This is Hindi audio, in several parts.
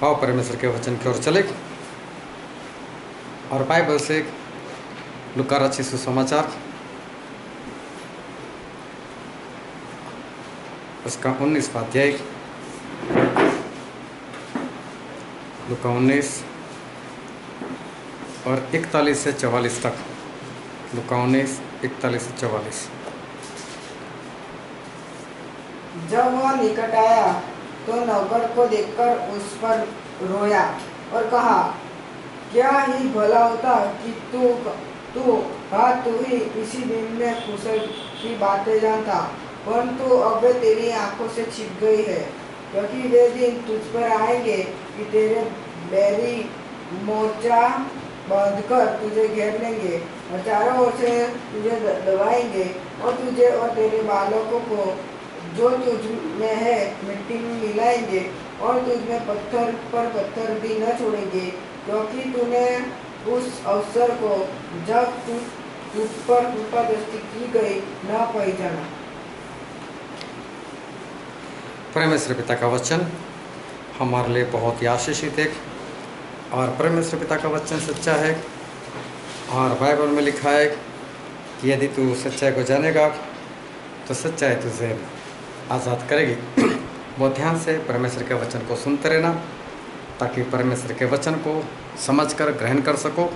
आओ परमेश्वर के वचन की ओर चले और बाइबल से लूका रचित सुसमाचार उसका 19वां अध्याय, लूका 19 और 41 से 44 तक। लूका 19, 41 से 44। जब वह निकट आया तो नौकर को देखकर उस पर रोया और कहा, क्या ही भला होता कि तू ही इसी दिन में कुशल की बातें जानता, परंतु अब तेरी आंखों से छिप गई है। क्योंकि वे दिन तुझ पर आएंगे कि तेरे बैरी मोर्चा बांधकर तुझे घेर लेंगे और चारों ओर से तुझे दबाएंगे और तुझे और तेरे बालकों को जो तुझ में है मिट्टी में मिलाएंगे और तुझ में पत्थर पर पत्थर भी न छोड़ेंगे, क्योंकि तूने उस अवसर को जब तुझ पर कृपादृष्टि की गई न पहचाना। परमेश्वर पिता का वचन हमारे लिए बहुत ही आशीषित है और परमेश्वर पिता का वचन सच्चा है। और बाइबल में लिखा है कि यदि तू सच्चाई को जानेगा तो सच्चाई तुझे आज़ाद करेगी। बहुत ध्यान से परमेश्वर के वचन को सुनते रहना ताकि परमेश्वर के वचन को समझकर ग्रहण कर सको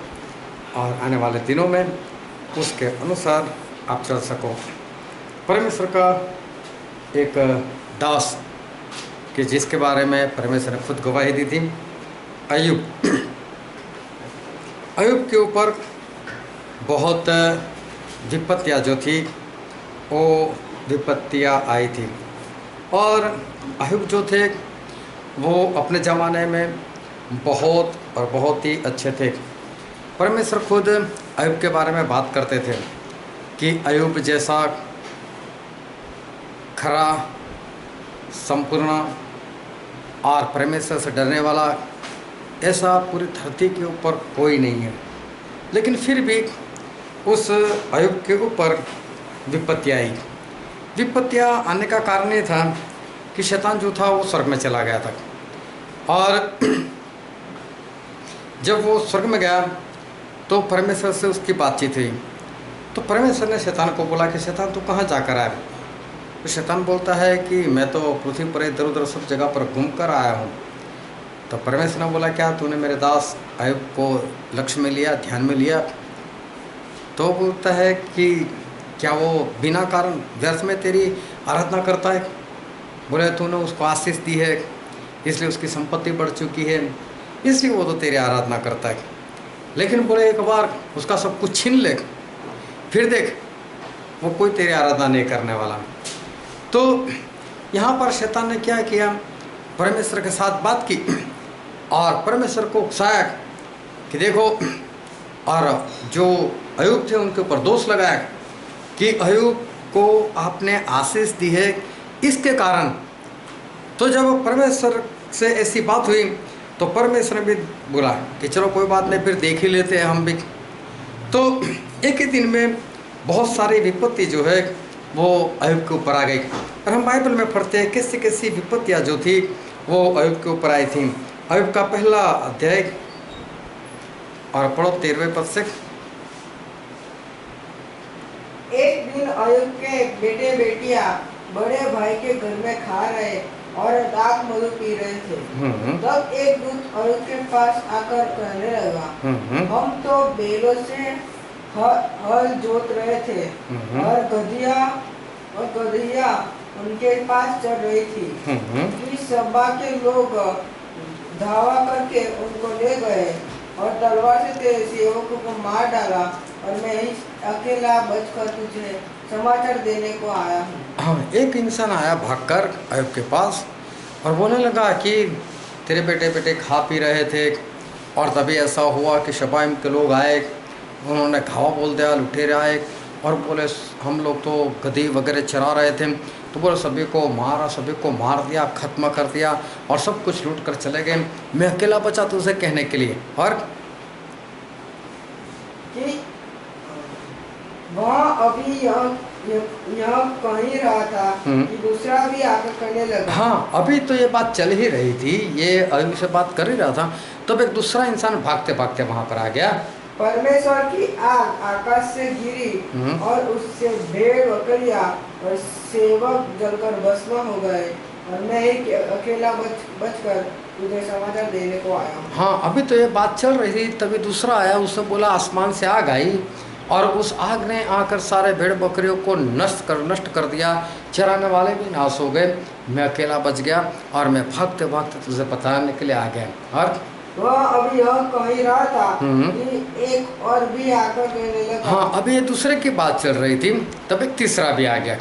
और आने वाले दिनों में उसके अनुसार आप चल सको। परमेश्वर का एक दास कि जिसके बारे में परमेश्वर ने खुद गवाही दी थी, अय्यूब। अय्यूब के ऊपर बहुत विपत्तियाँ जो थी वो विपत्तियाँ आई थी और अय्यूब जो थे वो अपने ज़माने में बहुत ही अच्छे थे। परमेश्वर खुद अय्यूब के बारे में बात करते थे कि अय्यूब जैसा खरा, संपूर्ण और परमेश्वर से डरने वाला ऐसा पूरी धरती के ऊपर कोई नहीं है। लेकिन फिर भी उस अय्यूब के ऊपर विपत्तियाँ आई। विपत्तियाँ आने का कारण ये था कि शैतान जो था वो स्वर्ग में चला गया था और जब वो स्वर्ग में गया तो परमेश्वर से उसकी बातचीत हुई। तो परमेश्वर ने शैतान को बोला कि शैतान तू कहाँ जाकर आया? तो शैतान बोलता है कि मैं तो पृथ्वी पर इधर उधर सब जगह पर घूम कर आया हूँ। तो परमेश्वर ने बोला, क्या तूने मेरे दास अय्यूब को लक्ष्य में लिया, ध्यान में लिया? तो बोलता है कि क्या वो बिना कारण व्यर्थ में तेरी आराधना करता है? बोले तूने उसको आशीष दी है इसलिए उसकी संपत्ति बढ़ चुकी है, इसलिए वो तो तेरी आराधना करता है। लेकिन बोले एक बार उसका सब कुछ छीन ले, फिर देख वो कोई तेरी आराधना नहीं करने वाला। तो यहाँ पर शैतान ने क्या किया, परमेश्वर के साथ बात की और परमेश्वर को उकसाया कि देखो, और जो अय्यूब थे उनके ऊपर दोष लगाया कि अय्यूब को आपने आशीष दी है इसके कारण। तो जब परमेश्वर से ऐसी बात हुई तो परमेश्वर ने भी बोला कि चलो कोई बात नहीं, फिर देख ही लेते हैं हम भी। तो एक ही दिन में बहुत सारी विपत्ति जो है वो अय्यूब के ऊपर आ गई और हम बाइबल में पढ़ते हैं कैसी कैसी विपत्तियाँ जो थी वो अय्यूब के ऊपर आई थी। अय्यूब का पहला अध्याय और पढ़ो 13वें पद से। एक दिन अय्यूब के बेटे बेटियां बड़े भाई के घर में खा रहे और दाख मधु पी रहे थे। तब एक दूत अय्यूब के पास आकर कहने लगा, हम तो बैलों से हल जोत रहे थे और गधिया उनके पास चढ़ रही थी कि सभा के लोग धावा करके उनको ले गए और तलवार से तेरे सेवकों को मार डाला और मैं ही अकेला बचकर तुझे समाचार देने को आया हूँ। हाँ, एक इंसान आया भागकर अय्यूब के पास और बोलने लगा कि तेरे बेटे बेटे खा पी रहे थे और तभी ऐसा हुआ कि शबाइम के लोग आए, उन्होंने घावा बोल दिया, लुटेरे आए और बोले हम लोग तो गधी वगैरह चरा रहे थे, तो बोले सभी को मारा, सभी को मार दिया, खत्म कर दिया और सब कुछ लूट कर चले गए। मैं अकेला बचा तुझे कहने के लिए। और कि वहाँ अभी यह कह ही रहा था कि दूसरा भी आकर कहने लगा। हाँ, अभी तो ये बात चल ही रही थी, ये अयुब से बात कर ही रहा था, तब एक दूसरा इंसान भागते भागते वहां पर आ गया। परमेश्वर की आग आकाश से गिरी और उससे भेड़ बकरियां और सेवक जलकर भस्म हो गए, और मैं ही अकेला बचकर तुझे समाचार देने को आया हूँ। हाँ, अभी तो ये बात चल रही थी, तभी दूसरा आया, उससे बोला आसमान से आग आई और उस आग ने आकर सारे भेड़ बकरियों को नष्ट कर दिया, चराने वाले भी नाश हो गए, मैं अकेला बच गया और मैं भागते भागते तुझे बताने के लिए आ गया। और वह अभी यह कह ही रहा था कि एक और भी आकर कहने लगा। हाँ, अभी ये दूसरे की बात चल रही थी, तब एक तीसरा भी आ गया।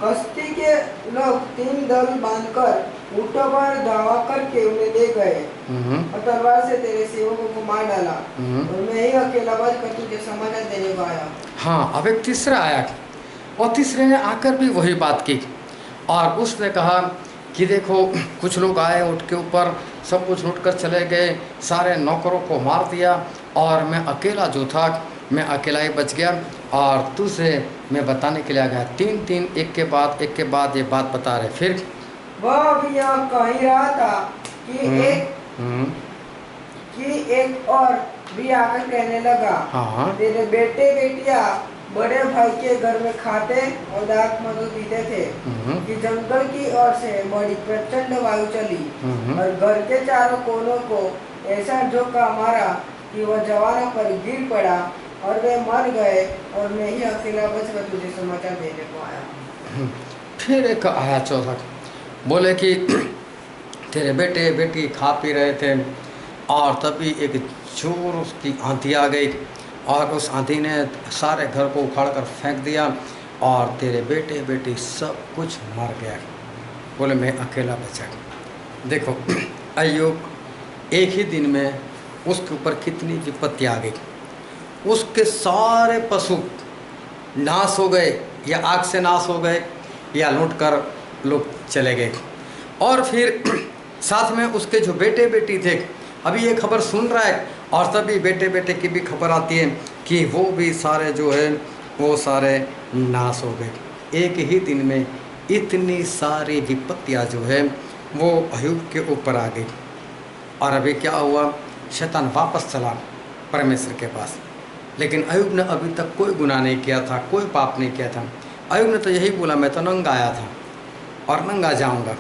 कश्ती के लोग 3 दल बांधकर ऊँटों पर धावा करके उन्हें ले गए और तलवार से तेरे सेवकों को मार डाला, और मैं ही अकेला बचकर तुझे समाचार देने को आया। हाँ, अब एक तीसरा आया और तीसरे ने आकर भी वही बात की और उसने कहा कि देखो, कुछ लोग आए ऊँट के ऊपर, सब कुछ लूट कर चले गए, सारे नौकरों को मार दिया और मैं अकेला जो था, मैं अकेला ही बच गया और तुझे मैं बताने के लिए आ गया। 3 एक के बाद ये बात बता रहे। फिर वह भी यह कह ही रहा था कि एक और भी आकर कहने लगा। हाँ, तेरे बेटे बेटियां बड़े भाई के घर में खाते और दाख मधु पीते थे कि जंगल की ओर से बड़ी प्रचंड वायु चली और घर के चारों कोनों को ऐसा झोंका मारा कि वह जवानों पर गिर पड़ा और वे मर गए, और मैं ही अकेला बचकर तुझे समाचार देने को आया। फिर एक आया चौथा, बोले कि तेरे बेटे बेटी खा पी रहे थे और तभी एक जोर उसकी आंधी आ गई और उस आंधी ने सारे घर को उखाड़ कर फेंक दिया और तेरे बेटे बेटी सब कुछ मर गया। बोले मैं अकेला बचा। देखो, अय्यूब एक ही दिन में उसके ऊपर कितनी विपत्ति आ गई, उसके सारे पशु नाश हो गए, या आग से नाश हो गए, या लूट कर लोग चले गए, और फिर साथ में उसके जो बेटे बेटी थे, अभी ये खबर सुन रहा है और तभी बेटे बेटे की भी खबर आती है कि वो भी सारे जो है वो सारे नाश हो गए। एक ही दिन में इतनी सारी विपत्तियाँ जो है वो अय्यूब के ऊपर आ गई। और अभी क्या हुआ, शैतान वापस चला परमेश्वर के पास, लेकिन अय्यूब ने अभी तक कोई गुनाह नहीं किया था, कोई पाप नहीं किया था। अय्यूब ने तो यही बोला, मैं तो नंगा आया था और नंगा जाऊंगा,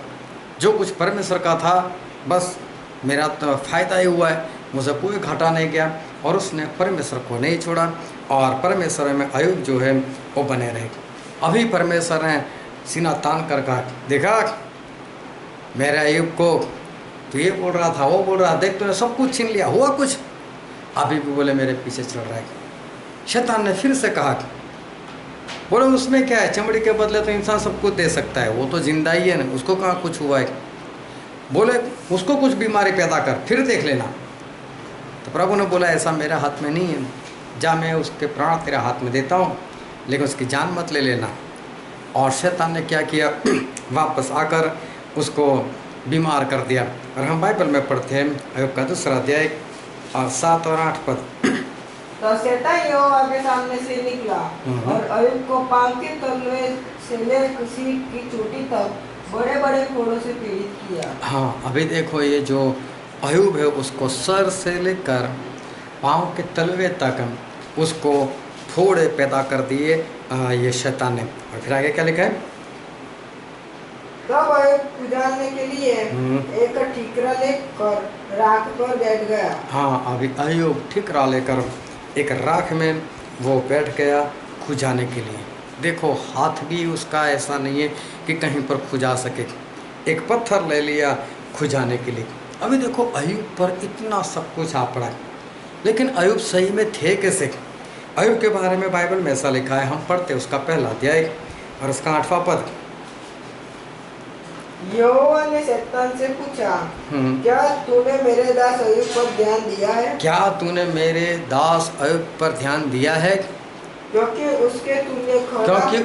जो कुछ परमेश्वर का था बस मेरा तो फ़ायदा ही हुआ है, मुझे कोई घाटा नहीं गया। और उसने परमेश्वर को नहीं छोड़ा और परमेश्वर में अय्यूब जो है वो बने रहे। अभी परमेश्वर ने सीना तान कर कहा, देखा मेरे अय्यूब को, तो ये बोल रहा था, वो बोल रहा, देख तूने सब कुछ छीन लिया, हुआ कुछ? अभी भी बोले मेरे पीछे चल रहा है। शैतान ने फिर से कहा, बोले उसमें क्या है, चमड़ी के बदले तो इंसान सब कुछ दे सकता है, वो तो जिंदा ही है ना, उसको कहाँ कुछ हुआ है। बोले उसको कुछ बीमारी पैदा कर फिर देख लेना। तो प्रभु ने बोला ऐसा मेरे हाथ में नहीं है, जा मैं उसके प्राण तेरे हाथ में देता हूँ, लेकिन उसकी जान मत ले लेना। और शैतान ने क्या किया, वापस आकर उसको बीमार कर दिया। और हम बाइबल में पढ़ते हैं अय्यूब का 2 अध्याय और 7 और 8 पद। तो शैतान यहोवा के सामने से निकला और अय्यूब को पाँव के तलवे से लेकर सींग की चोटी तक बड़े बड़े फोड़ों से पीड़ित किया। हाँ, अभी देखो ये जो अय्यूब है उसको सर से लेकर पाँव के तलवे तक उसको फोड़े पैदा कर दिए ये शैतान ने। और फिर आगे क्या लिखा है, तब अय्यूब उजाड़ने के लिए एक ठीकरा लेकर राख पर बैठ गया। हाँ, अभी अय्यूब ठीकरा लेकर एक राख में वो बैठ गया खुजाने के लिए। देखो, हाथ भी उसका ऐसा नहीं है कि कहीं पर खुजा सके, एक पत्थर ले लिया खुजाने के लिए। अभी देखो अय्यूब पर इतना सब कुछ आ पड़ा, लेकिन अय्यूब सही में थे कैसे? अय्यूब के बारे में बाइबल में ऐसा लिखा है, हम पढ़ते उसका 1 अध्याय और उसका 8वां पद। यहोवा ने शैतान से पूछा, क्या तूने मेरे दास अय्यूब पर ध्यान दिया है? क्या तूने मेरे दास अय्यूब पर ध्यान दिया है? क्योंकि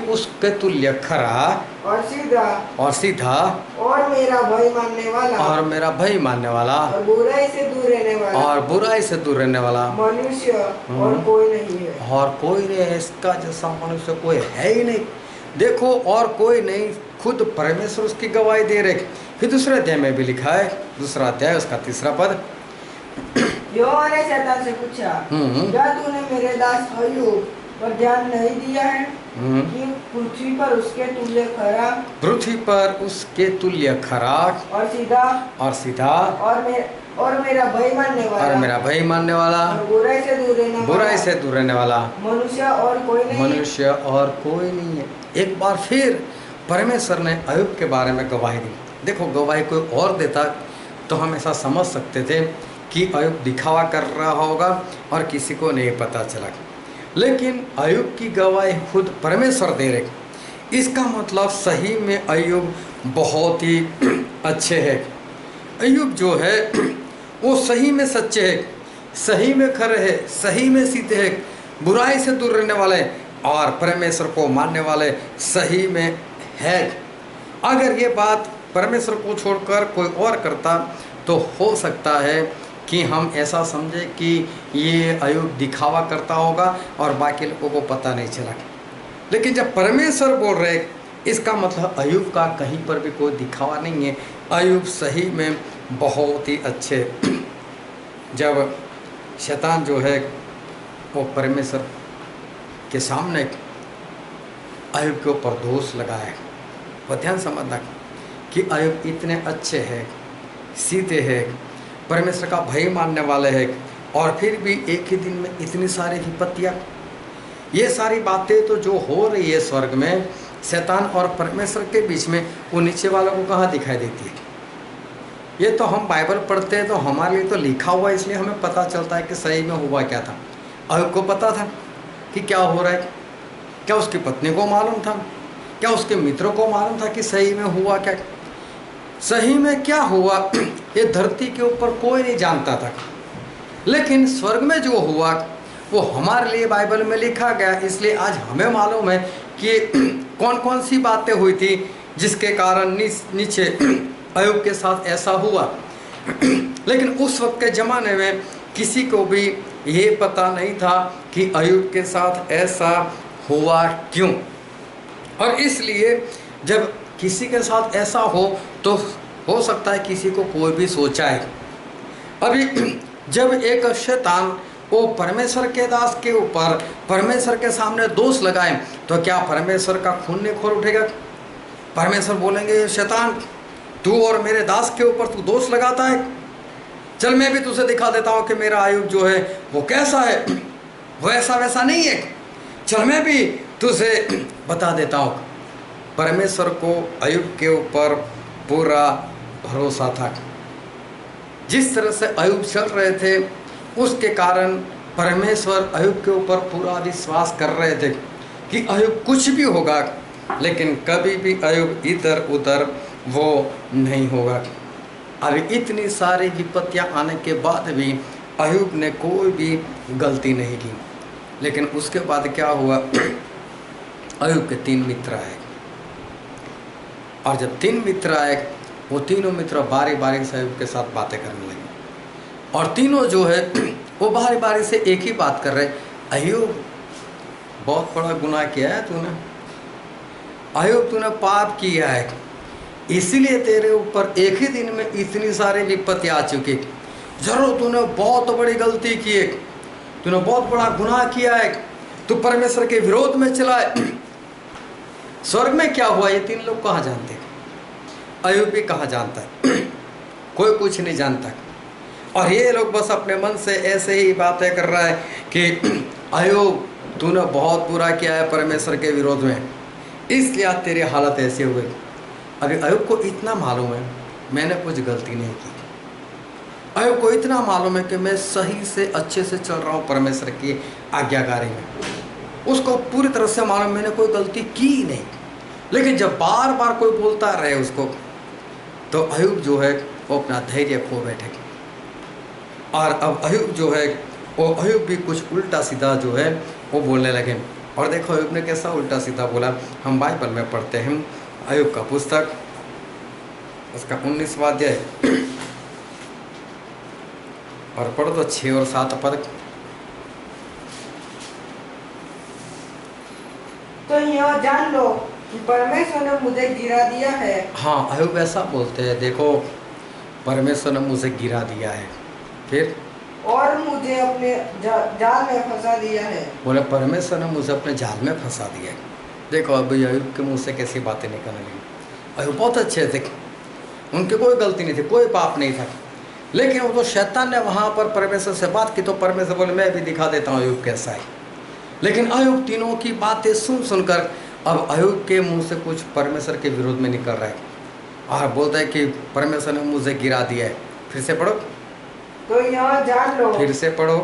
उसके तुल्य खरा और सीधा और मेरा भय मानने वाला और मेरा भय मानने वाला और बुराई से दूर रहने वाला और बुराई से दूर रहने वाला मनुष्य और कोई नहीं है। और कोई नहीं है, इसका जैसा मनुष्य कोई है ही नहीं। देखो, और कोई नहीं, खुद परमेश्वर उसकी गवाही दे रहे। फिर दूसरे अध्याय में भी लिखा है, दूसरा अध्याय उसका 3 पद, यहोवा ने शैतान से पूछा, क्या तूने मेरे दास अय्यूब पर ध्यान नहीं दिया है कि पृथ्वी पर उसके तुल्य खरा और सीधा और मेरा भय मानने वाला और बुराई से दूर रहने वाला मनुष्य और कोई नहीं है। एक बार फिर परमेश्वर ने अय्यूब के बारे में गवाही दी। देखो, गवाही कोई और देता तो हम ऐसा समझ सकते थे कि अय्यूब दिखावा कर रहा होगा और किसी को नहीं पता चला, लेकिन अय्यूब की गवाही खुद परमेश्वर दे रहे। इसका मतलब सही में अय्यूब बहुत ही अच्छे हैं। अय्यूब जो है वो सही में सच्चे हैं, सही में खरे हैं, सही में सीधे हैं, बुराई से दूर रहने वाले और परमेश्वर को मानने वाले सही में है। अगर ये बात परमेश्वर को छोड़कर कोई और करता तो हो सकता है कि हम ऐसा समझे कि ये अय्यूब दिखावा करता होगा और बाकी लोगों को पता नहीं चला। लेकिन जब परमेश्वर बोल रहे, इसका मतलब अय्यूब का कहीं पर भी कोई दिखावा नहीं है। अय्यूब सही में बहुत ही अच्छे। जब शैतान जो है वो परमेश्वर के सामने अय्यूब के ऊपर दोष लगाए, वो ध्यान समझना कि अय्यूब इतने अच्छे हैं, सीधे हैं, परमेश्वर का भय मानने वाले हैं, और फिर भी एक ही दिन में इतनी सारी विपत्तियाँ। ये सारी बातें तो जो हो रही है स्वर्ग में शैतान और परमेश्वर के बीच में, वो नीचे वालों को कहाँ दिखाई देती है? ये तो हम बाइबल पढ़ते हैं तो हमारे लिए तो लिखा हुआ है, इसलिए हमें पता चलता है कि सही में हुआ क्या था। अय्यूब को पता था कि क्या हो रहा है। क्या उसकी पत्नी को मालूम था? क्या उसके मित्रों को मालूम था कि सही में हुआ क्या? सही में क्या हुआ ये धरती के ऊपर कोई नहीं जानता था, लेकिन स्वर्ग में जो हुआ वो हमारे लिए बाइबल में लिखा गया। इसलिए आज हमें मालूम है कि कौन कौन सी बातें हुई थी जिसके कारण नीचे अय्यूब के साथ ऐसा हुआ। लेकिन उस वक्त के ज़माने में किसी को भी ये पता नहीं था कि अय्यूब के साथ ऐसा हुआ क्यों। और इसलिए जब किसी के साथ ऐसा हो तो हो सकता है किसी को कोई भी सोचा है। अभी जब एक शैतान वो परमेश्वर के दास के ऊपर परमेश्वर के सामने दोष लगाए तो क्या परमेश्वर का खून नहीं खोल उठेगा? परमेश्वर बोलेंगे, शैतान तू और मेरे दास के ऊपर तू दोष लगाता है, चल मैं भी तुझे दिखा देता हूँ कि मेरा अय्यूब जो है वो कैसा है, वो ऐसा वैसा नहीं है, चल मैं भी तुझे बता देता हूँ। परमेश्वर को अय्यूब के ऊपर पूरा भरोसा था। जिस तरह से अय्यूब चल रहे थे उसके कारण परमेश्वर अय्यूब के ऊपर पूरा विश्वास कर रहे थे कि अय्यूब कुछ भी होगा, लेकिन कभी भी अय्यूब इधर उधर वो नहीं होगा। अभी इतनी सारी विपत्तियां आने के बाद भी अय्यूब ने कोई भी गलती नहीं की। लेकिन उसके बाद क्या हुआ, अय्यूब के 3 मित्र आए, और जब 3 मित्र आए वो तीनों मित्र बारी बारी से अय्यूब के साथ बातें करने लगे, और तीनों जो है वो बारी बारी से एक ही बात कर रहे, अय्यूब बहुत बड़ा गुनाह किया है तूने, अय्यूब तूने पाप किया है, इसीलिए तेरे ऊपर एक ही दिन में इतनी सारी विपत्ति आ चुकी। जरूर तूने बहुत बड़ी गलती की है, तूने बहुत बड़ा गुनाह किया है, तू परमेश्वर के विरोध में चला है। स्वर्ग में क्या हुआ ये 3 लोग कहाँ जानते? अय्यूब भी कहाँ जानता है? कोई कुछ नहीं जानता। और ये लोग बस अपने मन से ऐसे ही बातें कर रहा है कि अय्यूब तूने बहुत बुरा किया है परमेश्वर के विरोध में, इसलिए आज तेरी हालत ऐसी हो गई। अभी अय्यूब को इतना मालूम है मैंने कुछ गलती नहीं की। अय्यूब को इतना मालूम है कि मैं सही से अच्छे से चल रहा हूँ परमेश्वर की आज्ञाकारी में। उसको पूरी तरह से मालूम मैंने कोई गलती की नहीं। लेकिन जब बार बार कोई बोलता रहे उसको, तो अय्यूब जो है वो अपना धैर्य खो बैठे। और अब अय्यूब जो है वो अय्यूब भी कुछ उल्टा सीधा जो है वो बोलने लगे। और देखो अय्यूब ने कैसा उल्टा सीधा बोला, हम बाइबल में पढ़ते हैं अय्यूब का पुस्तक उसका 19वां अध्याय और पढ़ो तो 6 और 7 पद। तो यह जान लो कि परमेश्वर ने मुझे गिरा दिया है। हाँ, अय्यूब ऐसा बोलते हैं, देखो परमेश्वर ने मुझे गिरा दिया है, फिर और मुझे अपने जाल में फंसा दिया है। बोले परमेश्वर ने मुझे अपने जाल में फंसा दिया है। देखो अभी अय्यूब के मुंह से कैसी बातें निकलने लगी। अय्यूब बहुत अच्छे थे, उनकी कोई गलती नहीं थी, कोई पाप नहीं था, लेकिन वो तो शैतान ने वहाँ पर परमेश्वर से बात की तो परमेश्वर बोले मैं भी दिखा देता हूँ अय्यूब कैसा है। लेकिन अय्यूब तीनों की बातें सुन सुनकर अब अय्यूब के मुंह से कुछ परमेश्वर के विरोध में निकल रहा है और बोलता है कि परमेश्वर ने मुझे गिरा दिया है। फिर से पढ़ो, तो यह जान लो, फिर से पढ़ो,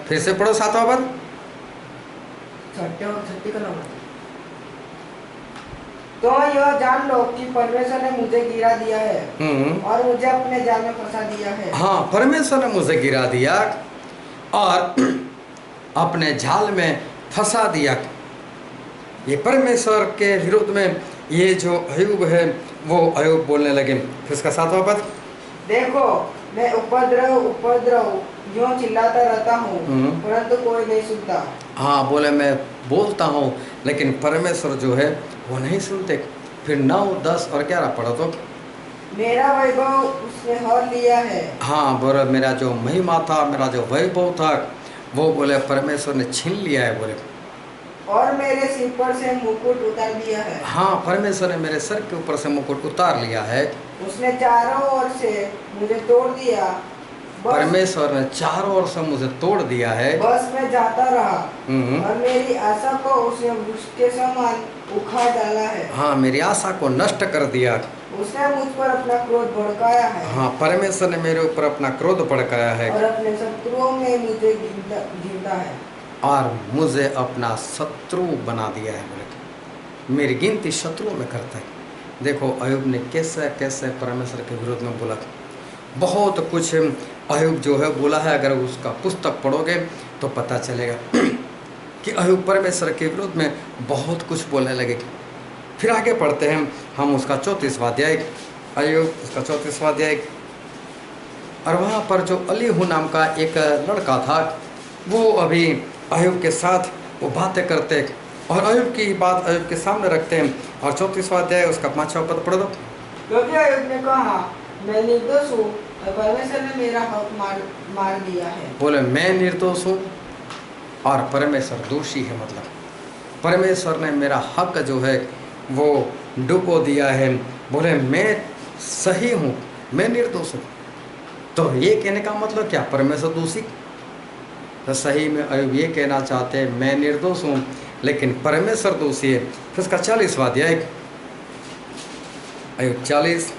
फिर से पढ़ो 7वां पद। 6 और 6 का नंबर। तो यह जान लो कि परमेश्वर ने मुझे गिरा दिया है और मुझे अपने जाल में फंसा दिया है। हाँ, परमेश्वर ने मुझे गिरा दिया और अपने जाल में फंसा दिया। ये परमेश्वर के विरुद्ध में ये जो अय्यूब है वो अय्यूब बोलने लगे। फिर उसका 7वां पद। देखो मैं उपद्रव यूं चिल्लाता रहता हूँ परंतु कोई नहीं सुनता। हाँ, बोले मैं बोलता हूँ लेकिन परमेश्वर जो है वो नहीं सुनते। फिर 9, 10 और 11 पढ़ो तो। मेरा वैभव उसने हर लिया है। हाँ, बोले मेरा जो महिमा था, मेरा जो वैभव था वो बोले परमेश्वर ने छीन लिया है। बोले और मेरे सिर पर से मुकुट उतार दिया है। हाँ, परमेश्वर ने मेरे सर के ऊपर से मुकुट उतार लिया है। उसने चारों ओर से मुझे तोड़ दिया। परमेश्वर ने चारों ओर से मुझे तोड़ दिया है। बस मैं जाता रहा और मेरी आशा को उसने वृक्ष के समान उखाड़ डाला है। हाँ, मेरी आशा को नष्ट कर दिया। उसने मुझ पर अपना क्रोध भड़काया है। हाँ, परमेश्वर ने मेरे ऊपर अपना क्रोध भड़काया है और अपने शत्रुओं में मुझे गिनता है और मुझे अपना शत्रु बना दिया है। बोले मेरी गिनती शत्रुओं में करता है। देखो अय्यूब ने कैसे कैसे परमेश्वर के विरोध में बोला। बहुत कुछ अय्यूब जो है बोला है, अगर उसका पुस्तक पढ़ोगे तो पता चलेगा कि अय्यूब परमेश्वर के विरोध में बहुत कुछ बोलने लगे। फिर आगे पढ़ते हैं हम उसका 34वां अध्याय, अय्यूब उसका 34वां अध्याय। और वहाँ पर जो अलीहू नाम का एक लड़का था वो अभी अय्यूब के साथ वो बातें करते और अय्यूब की बात अय्यूब के सामने रखते हैं। और 34वां अध्याय उसका 5वां पद पढ़ दो। क्योंकि अय्यूब ने कहा मैं निर्दोष हूँ और परमेश्वर ने मेरा हक मार दिया है। बोले मैं निर्दोष हूँ और परमेश्वर दोषी है, मतलब परमेश्वर ने मेरा हक जो है वो डुबो दिया है। बोले मैं सही हूँ, मैं निर्दोष हूँ। तो ये कहने का मतलब क्या, परमेश्वर दोषी? तो सही में अय्यूब ये कहना चाहते हैं मैं निर्दोष हूँ लेकिन परमेश्वर दोषी है। फिर उसका 40वां अध्याय, अय्यूब 40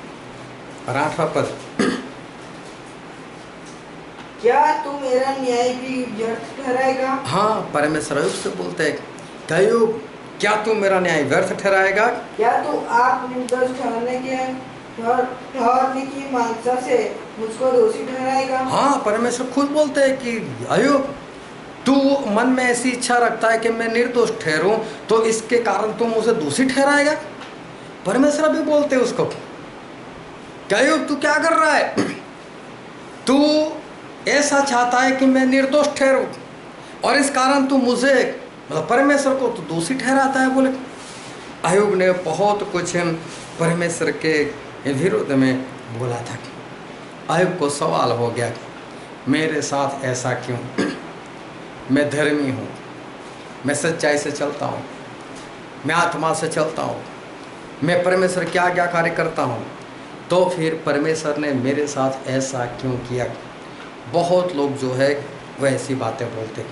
और 8वां पद। क्या तू मेरा न्याय भी व्यर्थ ठहराएगा? हाँ, परमेश्वर अय्यूब से बोलते हैं अय्यूब क्या तू मेरा न्याय व्यर्थ ठहराएगा? क्या तू आप निर्दोष ठहरने की मानसा से मुझको दोषी ठहराएगा? हाँ, परमेश्वर खुद बोलते हैं कि अय्यूब तू मन में ऐसी इच्छा रखता है कि मैं निर्दोष ठहरूं तो इसके कारण तू मुझे दोषी ठहराएगा। परमेश्वर भी बोलते हैं उसको क्या अय्यूब तू क्या कर रहा है, तू ऐसा चाहता है कि मैं निर्दोष ठहरूं और इस कारण तू मुझे मतलब परमेश्वर को तो दोषी ठहराता है। बोले अय्यूब ने बहुत कुछ परमेश्वर के विरुद्ध में बोला था। अय्यूब को सवाल हो गया मेरे साथ ऐसा क्यों? मैं धर्मी हूँ, मैं सच्चाई से चलता हूँ, मैं आत्मा से चलता हूँ, मैं परमेश्वर क्या क्या कार्य करता हूँ, तो फिर परमेश्वर ने मेरे साथ ऐसा क्यों किया? बहुत लोग जो है वह ऐसी बातें बोलते।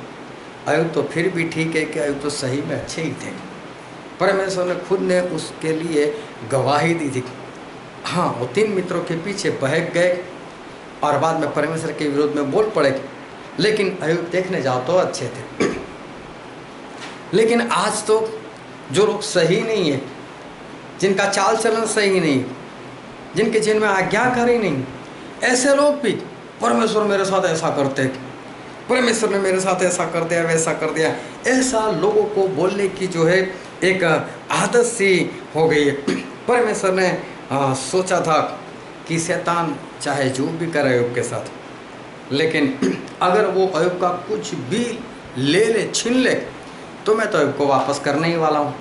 अय्यूब तो फिर भी ठीक है कि अय्यूब तो सही में अच्छे ही थे, परमेश्वर ने खुद ने उसके लिए गवाही दी थी। हाँ, वो 3 मित्रों के पीछे बहक गए और बाद में परमेश्वर के विरोध में बोल पड़े, लेकिन अय्यूब देखने जाओ तो अच्छे थे। लेकिन आज तो जो लोग सही नहीं है, जिनका चाल चलन सही नहीं, जिनके जिनमें आज्ञाकारी नहीं, ऐसे लोग भी परमेश्वर मेरे साथ ऐसा करते, परमेश्वर ने मेरे साथ ऐसा कर दिया, वैसा कर दिया। ऐसा लोगों को बोलने की जो है एक आदत सी हो गई है। परमेश्वर ने सोचा था कि शैतान चाहे जो भी करे अय्यूब के साथ, लेकिन अगर वो अय्यूब का कुछ भी ले ले, छीन ले, तो मैं तो अय्यूब को वापस करने ही वाला हूँ।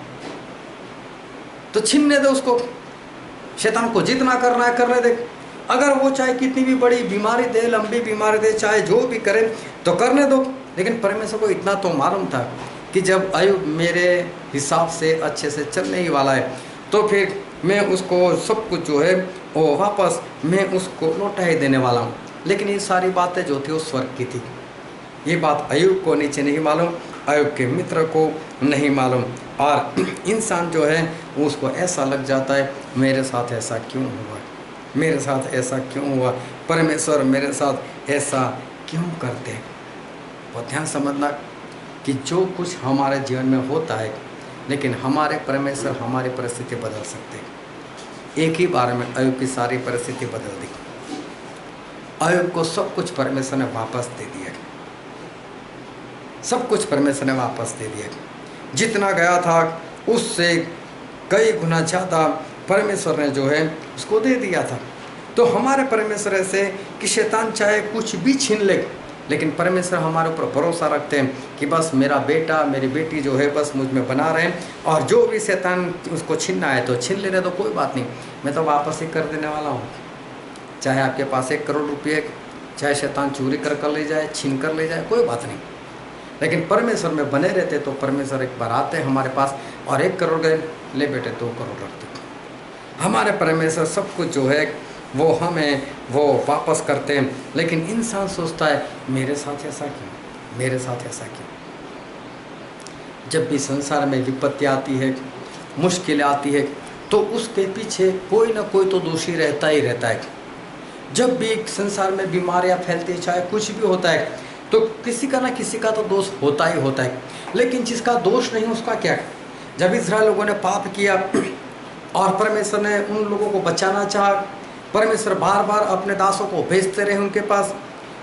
तो छीनने दे उसको, शैतान को जितना करना है करने दे। अगर वो चाहे कितनी भी बड़ी बीमारी दे, लंबी बीमारी दे, चाहे जो भी करे तो करने दो। लेकिन परमेश्वर को इतना तो मालूम था कि जब अय्यूब मेरे हिसाब से अच्छे से चलने ही वाला है, तो फिर मैं उसको सब कुछ जो है वो वापस मैं उसको लौटा ही देने वाला हूँ। लेकिन ये सारी बातें जो थी वो स्वर्ग की थी। ये बात अय्यूब को नीचे नहीं मालूम, अय्यूब के मित्र को नहीं मालूम। और इंसान जो है उसको ऐसा लग जाता है, मेरे साथ ऐसा क्यों हुआ, मेरे साथ ऐसा क्यों हुआ, परमेश्वर मेरे साथ ऐसा क्यों करते हैं। तो ध्यान समझना कि जो कुछ हमारे जीवन में होता है, लेकिन हमारे परमेश्वर हमारी परिस्थिति बदल सकते हैं। एक ही बार में अय्यूब की सारी परिस्थिति बदल दी। अय्यूब को सब कुछ परमेश्वर ने वापस दे दिया, सब कुछ परमेश्वर ने वापस दे दिया। जितना गया था उससे कई गुना ज़्यादा परमेश्वर ने जो है उसको दे दिया था। तो हमारे परमेश्वर ऐसे कि शैतान चाहे कुछ भी छीन ले, लेकिन परमेश्वर हमारे ऊपर भरोसा रखते हैं कि बस मेरा बेटा मेरी बेटी जो है बस मुझ में बना रहे, और जो भी शैतान उसको छीनना है तो छीन लेने, तो कोई बात नहीं, मैं तो वापस ही कर देने वाला हूँ। चाहे आपके पास 1 करोड़ रुपये, चाहे शैतान चोरी कर ले जाए, छीन कर ले जाए, कोई बात नहीं। लेकिन परमेश्वर में बने रहते तो परमेश्वर एक बार आते हमारे पास और 1 करोड़ गए, ले बेटे 2 करोड़ रख दो। हमारे परमेश्वर सब कुछ जो है वो हमें वो वापस करते हैं। लेकिन इंसान सोचता है मेरे साथ ऐसा क्यों, मेरे साथ ऐसा क्यों। जब भी संसार में विपत्ति आती है, मुश्किल आती है, तो उसके पीछे कोई ना कोई तो दोषी रहता ही रहता है। जब भी संसार में बीमारियां फैलती है, चाहे कुछ भी होता है, तो किसी का ना किसी का तो दोष होता ही होता है। लेकिन जिसका दोष नहीं उसका क्या। जब इस्राएल लोगों ने पाप किया और परमेश्वर ने उन लोगों को बचाना चाहा, परमेश्वर बार बार अपने दासों को भेजते रहे उनके पास।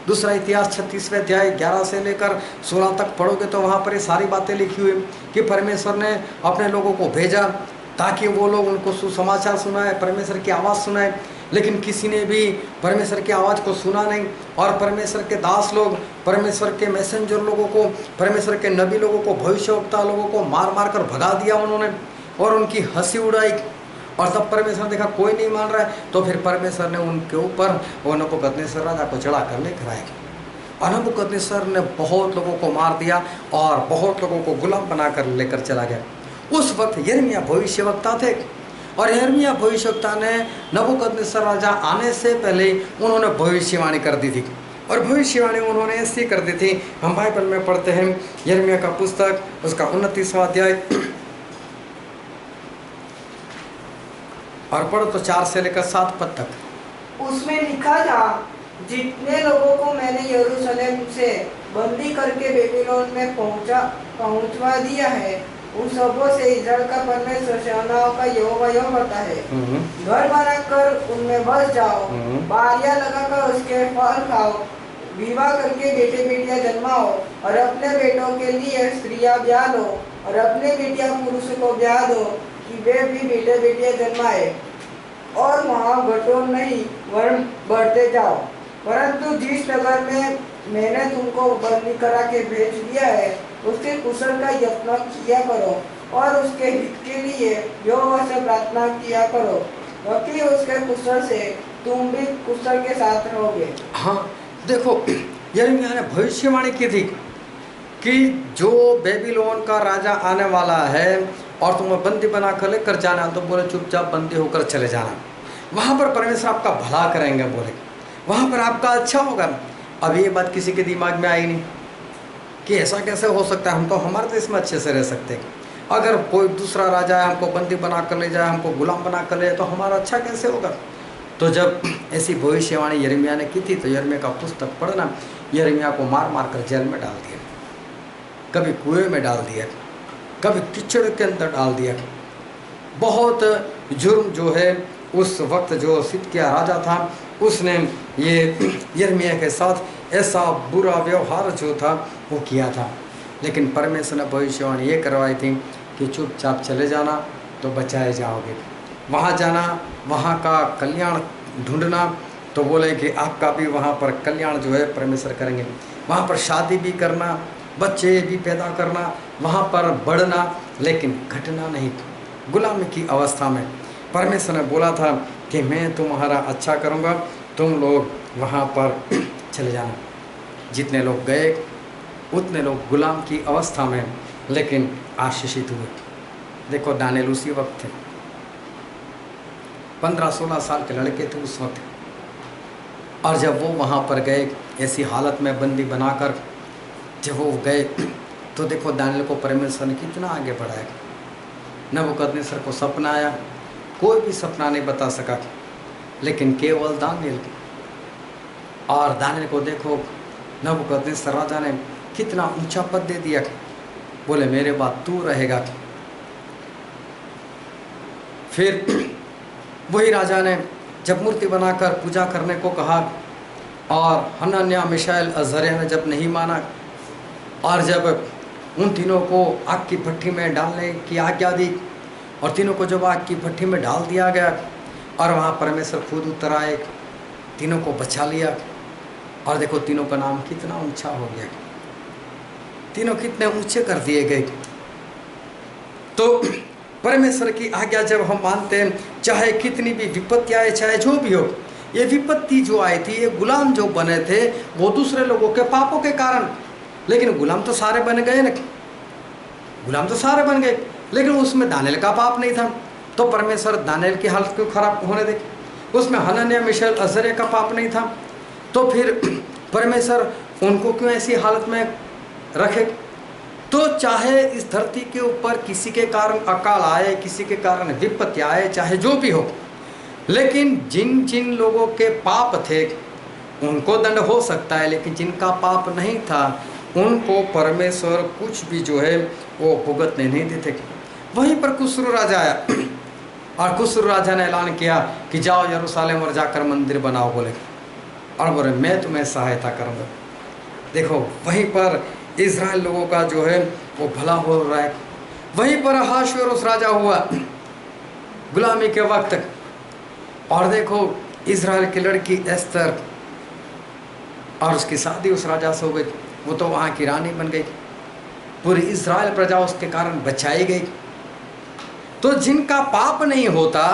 दूसरा इतिहास 36वें अध्याय 11 से लेकर 16 तक पढ़ोगे तो वहाँ पर ये सारी बातें लिखी हुई कि परमेश्वर ने अपने लोगों को भेजा ताकि वो लोग उनको सुसमाचार सुनाए, परमेश्वर की आवाज़ सुनाए। लेकिन किसी ने भी परमेश्वर की आवाज़ को सुना नहीं, और परमेश्वर के दास लोग, परमेश्वर के मैसेंजर लोगों को, परमेश्वर के नबी लोगों को, भविष्यवक्ता लोगों को मार मार कर भगा दिया उन्होंने, और उनकी हंसी उड़ाई। और तब परमेश्वर ने देखा कोई नहीं मान रहा है, तो फिर परमेश्वर ने उनके ऊपर वो नबूकदनेस्सर राजा को चढ़ा कर लेकर आए। और नबूकदनेस्सर ने बहुत लोगों को मार दिया और बहुत लोगों को गुलाम बनाकर लेकर चला गया। उस वक्त यिर्मयाह भविष्यवक्ता थे, और यिर्मयाह भविष्यवक्ता ने नबूकदनेस्सर राजा आने से पहले उन्होंने भविष्यवाणी कर दी थी। और भविष्यवाणी उन्होंने ऐसी कर दी थी, हम बाइबल में पढ़ते हैं यिर्मयाह का पुस्तक उसका 29वां अध्याय, और पढ़ो तो 4 से लेकर 7 पद तक। उसमें लिखा था, जितने लोगों को मैंने यरूशलेम से बंदी करके बेबीलोन में पहुंचवा दिया है, उन सबों से इस्राएल का परमेश्वर सेनाओं का यहोवा यह कहता है, घर बनाकर उनमें बस जाओ, बारियां लगाकर उसके फल खाओ, विवाह करके बेटे बेटियां जन्माओ, और अपने बेटों के लिए स्त्रियां ब्याह लो, और अपने बेटियां पुरुषों को ब्याह दो कि वे भी बेटे बेटियां जन्माए, और वहाँ घटो नहीं वरन बढ़ते जाओ। परंतु जिस नगर में मैंने तुमको बंदी करा के भेज दिया है, उसके कुशल का यत्न किया करो, और उसके हित के लिए यहोवा से प्रार्थना किया करो, क्योंकि उसके कुशल से तुम भी कुशल के साथ रहोगे। हाँ देखो, यिर्मयाह ने भविष्यवाणी की थी कि जो बेबीलोन का राजा आने वाला है और तुम्हें बंदी बना कर लेकर जाना, तो बोले चुपचाप बंदी होकर चले जाना, वहाँ पर परमेश्वर आपका भला करेंगे, बोले वहाँ पर आपका अच्छा होगा। अब ये बात किसी के दिमाग में आई नहीं कि ऐसा कैसे हो सकता है, हम तो हमारे देश में अच्छे से रह सकते हैं, अगर कोई दूसरा राजा है हमको बंदी बना कर ले जाए, हमको गुलाम बना कर ले जाए, तो हमारा अच्छा कैसे होगा। तो जब ऐसी भविष्यवाणी यिर्मयाह ने की थी, तो यिर्मयाह का पुस्तक पढ़ना, यिर्मयाह को मार मार कर जेल में डाल दिया, कभी कुएं में डाल दिया, कभी कीचड़ के अंदर डाल दिया। बहुत जुर्म जो है उस वक्त जो सिदकिय्याह राजा था, उसने ये यिर्मयाह के साथ ऐसा बुरा व्यवहार जो था वो किया था। लेकिन परमेश्वर ने भविष्यवाणी ये करवाई थी कि चुपचाप चले जाना तो बचाए जाओगे, वहाँ जाना, वहाँ का कल्याण ढूंढना, तो बोले कि आपका भी वहाँ पर कल्याण जो है परमेश्वर करेंगे। वहाँ पर शादी भी करना, बच्चे भी पैदा करना, वहाँ पर बढ़ना, लेकिन घटना नहीं। गुलामी की अवस्था में परमेश्वर ने बोला था कि मैं तुम्हारा अच्छा करूँगा, तुम लोग वहाँ पर चले जाना। जितने लोग गए उतने लोग गुलाम की अवस्था में लेकिन आशीषित हुए। देखो दानिएल उसी वक्त थे, 15-16 साल के लड़के थे उस वक्त, और जब वो वहाँ पर गए ऐसी हालत में बंदी बनाकर जब वो गए तो देखो दानिएल को परमेश्वर ने कितना आगे बढ़ाया। नबूकदनेस्सर को सपना आया, कोई भी सपना नहीं बता सका, लेकिन केवल दानिएल। और दानिएल को देखो नबूकदनेस्सर राजा ने कितना ऊंचा पद दे दिया, बोले मेरे बाद तू रहेगा। फिर वही राजा ने जब मूर्ति बनाकर पूजा करने को कहा, और हनन्याह मिशाएल अजर्याह ने जब नहीं माना, और जब उन तीनों को आग की भट्ठी में डालने की आज्ञा दी, और तीनों को जब आग की भट्ठी में डाल दिया गया, और वहाँ परमेश्वर खुद उतर आए, तीनों को बचा लिया, और देखो तीनों का नाम कितना ऊंचा हो गया, तीनों कितने ऊंचे कर दिए गए। तो परमेश्वर की आज्ञा जब हम मानते हैं, चाहे कितनी भी विपत्ति आए, चाहे जो भी हो, ये विपत्ति जो आई थी, ये गुलाम जो बने थे वो दूसरे लोगों के पापों के कारण, लेकिन गुलाम तो सारे बन गए ना, गुलाम तो सारे बन गए, लेकिन उसमें दानिएल का पाप नहीं था। तो परमेश्वर दानिएल की हालत क्यों खराब होने दे? उसमें हनन्याह मिशाएल अजर्याह का पाप नहीं था, तो फिर परमेश्वर उनको क्यों ऐसी हालत में रखे? तो चाहे इस धरती के ऊपर किसी के कारण अकाल आए, किसी के कारण विपत्ति आए, चाहे जो भी हो, लेकिन जिन जिन लोगों के पाप थे उनको दंड हो सकता है, लेकिन जिनका पाप नहीं था उनको परमेश्वर कुछ भी जो है वो भुगतने नहीं देते। वहीं पर कुस्रू राजा आया, और कुस्रू राजा ने ऐलान किया कि जाओ यरूशलेम और जाकर मंदिर बनाओ, बोले, और बोले मैं तुम्हें सहायता करूँगा। देखो वहीं पर इज़राइल लोगों का जो है वो भला हो रहा है। वहीं पर अहाश्वेरोश राजा हुआ गुलामी के वक्त, और देखो इज़राइल की लड़की एस्तर, और उसकी शादी उस राजा से हो गई, वो तो वहाँ की रानी बन गई, पूरी इज़राइल प्रजा उसके कारण बचाई गई। तो जिनका पाप नहीं होता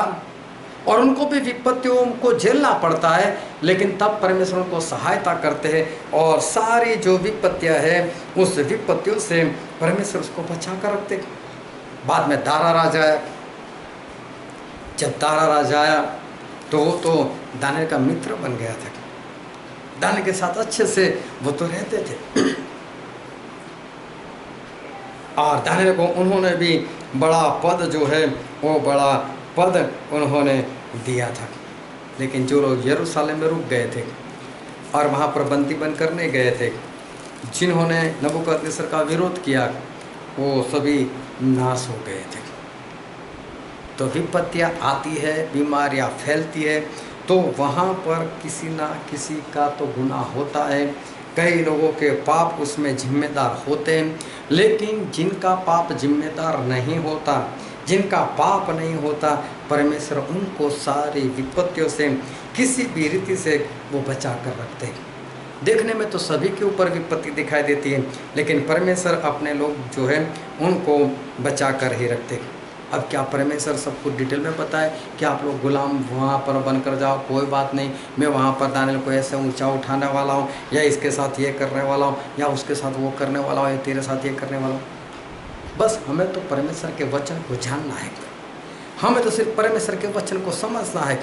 और उनको भी विपत्तियों को झेलना पड़ता है, लेकिन तब परमेश्वर उनको सहायता करते हैं, और सारी जो विपत्तियां हैं उस विपत्तियों से परमेश्वर उसको बचा कर रखते। बाद में दारा राजा आया। जब दारा राजा आया तो वो तो दानिएल का मित्र बन गया था, दानिएल के साथ अच्छे से वो तो रहते थे, और दानिएल को उन्होंने भी बड़ा पद जो है वो बड़ा पद उन्होंने दिया था। लेकिन जो लोग यरूशलेम में रुक गए थे और वहाँ पर बंदी बन करने गए थे, जिन्होंने नबूकदनेस्सर का विरोध किया, वो सभी नाश हो गए थे। तो विपत्तियाँ आती है, बीमारियाँ फैलती है, तो वहाँ पर किसी ना किसी का तो गुनाह होता है, कई लोगों के पाप उसमें जिम्मेदार होते हैं। लेकिन जिनका पाप जिम्मेदार नहीं होता, जिनका पाप नहीं होता, परमेश्वर उनको सारी विपत्तियों से किसी भी रीति से वो बचा कर रखते हैं। देखने में तो सभी के ऊपर विपत्ति दिखाई देती है, लेकिन परमेश्वर अपने लोग जो है उनको बचा कर ही रखते हैं। अब क्या परमेश्वर सब कुछ डिटेल में बताए कि आप लोग गुलाम वहाँ पर बनकर जाओ, कोई बात नहीं, मैं वहाँ पर दानिएल को ऐसे ऊंचा उठाने वाला हूँ, या इसके साथ ये करने वाला हूँ, या उसके साथ वो करने वाला हूँ, या तेरे साथ ये करने वाला हूँ। बस हमें तो परमेश्वर के वचन को जानना है, हमें तो सिर्फ परमेश्वर के वचन को समझना है।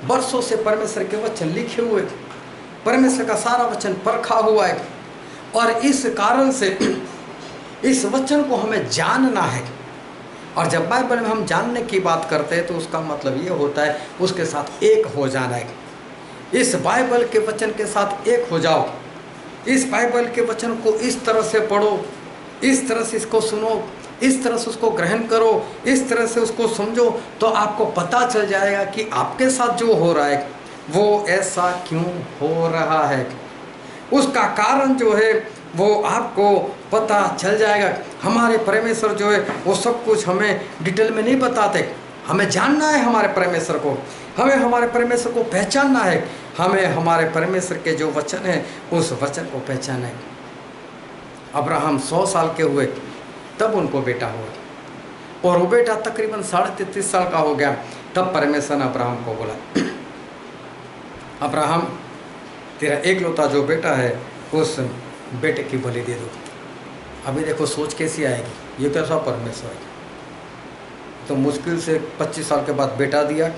बरसों से परमेश्वर के वचन लिखे हुए, परमेश्वर का सारा वचन परखा हुआ है, और इस कारण से इस वचन को हमें जानना है। और जब बाइबल में हम जानने की बात करते हैं तो उसका मतलब ये होता है उसके साथ एक हो जाना है। इस बाइबल के वचन के साथ एक हो जाओ, इस बाइबल के वचन को इस तरह से पढ़ो, इस तरह से इसको सुनो, इस तरह से उसको ग्रहण करो, इस तरह से उसको समझो, तो आपको पता चल जाएगा कि आपके साथ जो हो रहा है वो ऐसा क्यों हो रहा है। उसका कारण जो है वो आपको पता चल जाएगा। हमारे परमेश्वर जो है वो सब कुछ हमें डिटेल में नहीं बताते। हमें जानना है हमारे परमेश्वर को, हमें हमारे परमेश्वर को पहचानना है, हमें हमारे परमेश्वर के जो वचन है उस वचन को पहचाना है। अब्राहम 100 साल के हुए तब उनको बेटा हुआ, और वो बेटा तकरीबन 33.5 साल का हो गया तब परमेश्वर ने अब्राहम को बोला, अब्राहम तेरा एकलौता जो बेटा है उस बेटे की बलि दे दो। अभी देखो सोच कैसी आएगी, ये कैसा परमेश्वर है। तो मुश्किल से 25 साल के बाद बेटा दिया।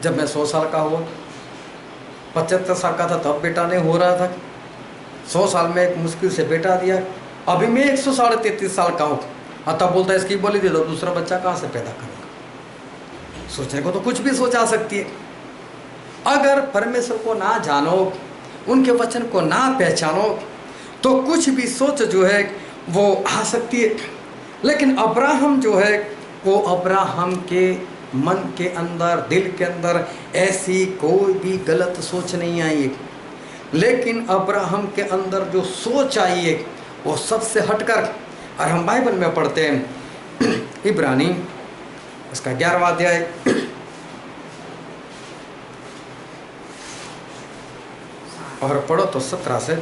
जब मैं 100 साल का हुआ, 75 साल का था तब बेटा नहीं हो रहा था, 100 साल में एक मुश्किल से बेटा दिया। अभी मैं 133 साल का हूँ और तब बोलता है इसकी बलि दे दो। दूसरा बच्चा कहाँ से पैदा करेगा? सोचने को तो कुछ भी सोचा सकती है। अगर परमेश्वर को ना जानो, उनके वचन को ना पहचानो तो कुछ भी सोच जो है वो आ सकती है। लेकिन अब्राहम जो है वो अब्राहम के मन के अंदर, दिल के अंदर ऐसी कोई भी गलत सोच नहीं आई है। लेकिन अब्राहम के अंदर जो सोच आई है वो सबसे हटकर, और हम बाइबल में पढ़ते हैं इब्रानी इसका 11वां अध्याय और पढ़ो तो 17 से।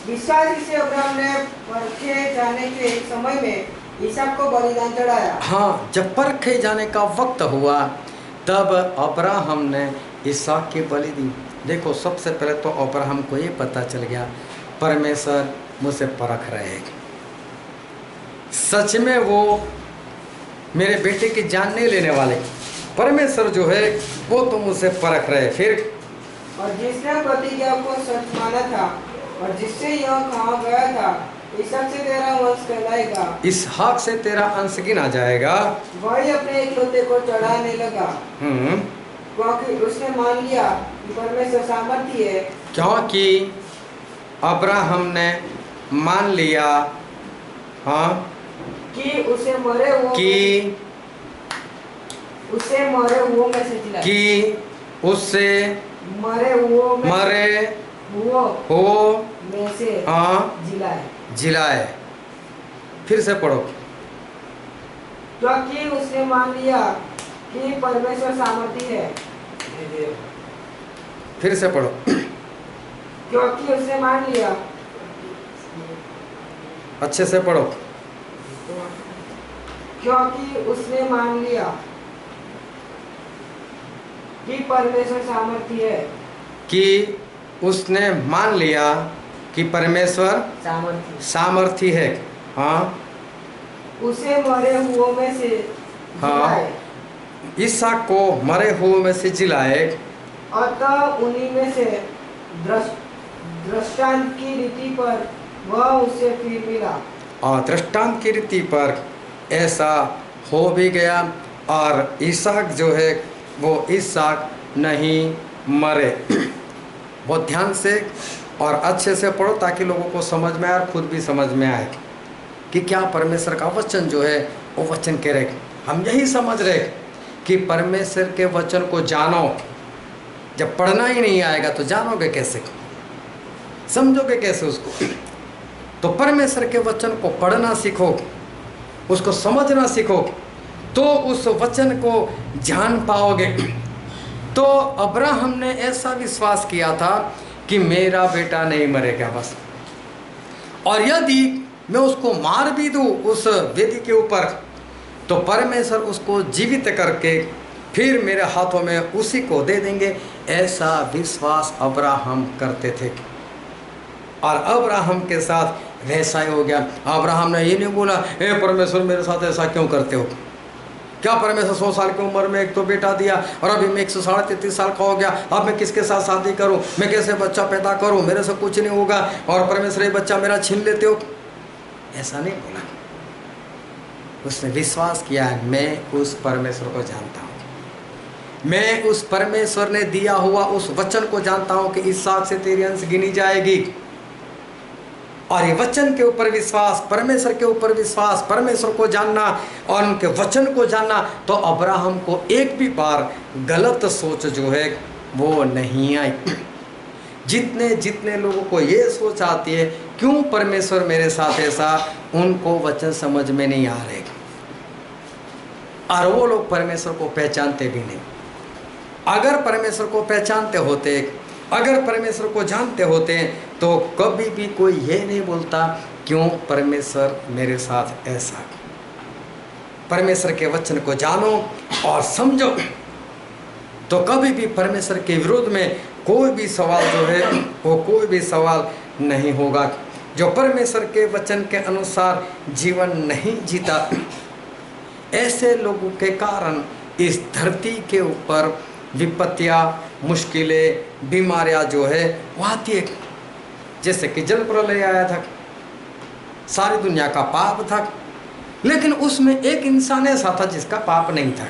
विश्वासी से अब्राहम ने परखे जाने के समय में इसहाक को बलिदान चढ़ाया। हाँ, जब परखे जाने का वक्त हुआ तब अब्राहम ने इसहाक की बलि दी। देखो सबसे पहले तो अब्राहम को ये पता चल गया परमेश्वर मुझसे परख रहे हैं, सच में वो मेरे बेटे की जान नहीं लेने वाले। परमेश्वर जो है वो तो मुझसे परख रहे। फिर और जिसने प्रतिज्ञा को सच माना था और जिससे यह कहा गया था इसहाक से तेरा वंश कहलाएगा, इसहाक से तेरा अंश गिना जाएगा, वही अपने एकलौते को चढ़ाने लगा। क्योंकि उसने मान लिया कि परमेश्वर सामर्थी है। क्योंकि अब्राहम ने मान लिया, हाँ, कि उसे मरे हुओं में से जिलाए, कि उससे मरे हुओं में से हाँ जिलाए। फिर से पढ़ो। क्योंकि उसने मान लिया कि परमेश्वर सामर्थी है। फिर से पढ़ो। क्योंकि उसने मान लिया, अच्छे से पढ़ो। क्योंकि उसने मान लिया कि परमेश्वर सामर्थी है, कि उसने मान लिया कि परमेश्वर सामर्थी है। हाँ, उसे मरे हुओं में से जिलाए। इसहाक को मरे हुओं में से जिलाए। अतः उन्हीं में से दृष्टांत की रीति पर वह उसे फिर मिला। और दृष्टांत की रीति पर ऐसा हो भी गया, और इसहाक जो है वो इसहाक नहीं मरे। बहुत ध्यान से और अच्छे से पढ़ो ताकि लोगों को समझ में आए और खुद भी समझ में आए कि क्या परमेश्वर का वचन जो है वो वचन कह रहे। हम यही समझ रहे कि परमेश्वर के वचन को जानो। जब पढ़ना ही नहीं आएगा तो जानोगे कैसे, समझोगे कैसे उसको? तो परमेश्वर के वचन को पढ़ना सीखो, उसको समझना सीखो, तो उस वचन को जान पाओगे। तो अब्राहम ने ऐसा विश्वास किया था कि मेरा बेटा नहीं मरेगा बस, और यदि मैं उसको मार भी दूं उस वेदी के ऊपर तो परमेश्वर उसको जीवित करके फिर मेरे हाथों में उसी को दे देंगे। ऐसा विश्वास अब्राहम करते थे, और अब्राहम के साथ वैसा ही हो गया। अब्राहम ने ये नहीं बोला हे परमेश्वर मेरे साथ ऐसा क्यों करते हो? क्या परमेश्वर 100 साल की उम्र में एक तो बेटा दिया और अभी मैं 133 साल का हो गया, अब मैं किसके साथ शादी करूं, मैं कैसे बच्चा पैदा करूं, मेरे से कुछ नहीं होगा और परमेश्वर ये बच्चा मेरा छीन लेते हो? ऐसा नहीं बोला। उसने विश्वास किया मैं उस परमेश्वर को जानता हूँ, मैं उस परमेश्वर ने दिया हुआ उस वचन को जानता हूँ कि इसहाक से तेरी अंश गिनी जाएगी। और ये वचन के ऊपर विश्वास, परमेश्वर के ऊपर विश्वास, परमेश्वर को जानना और उनके वचन को जानना, तो अब्राहम को एक भी बार गलत सोच जो है वो नहीं आई। जितने जितने लोगों को ये सोच आती है क्यों परमेश्वर मेरे साथ ऐसा, उनको वचन समझ में नहीं आ रहे और वो लोग परमेश्वर को पहचानते भी नहीं। अगर परमेश्वर को पहचानते होते, अगर परमेश्वर को जानते होते तो कभी भी कोई ये नहीं बोलता क्यों परमेश्वर मेरे साथ ऐसा। परमेश्वर के वचन को जानो और समझो तो कभी भी परमेश्वर के विरोध में कोई भी सवाल जो है वो कोई भी सवाल नहीं होगा। जो परमेश्वर के वचन के अनुसार जीवन नहीं जीता, ऐसे लोगों के कारण इस धरती के ऊपर विपत्तियाँ, मुश्किलें, बीमारियाँ जो है वो आती है। जैसे कि जल प्रलय आया था, सारी दुनिया का पाप था, लेकिन उसमें एक इंसान ऐसा था जिसका पाप नहीं था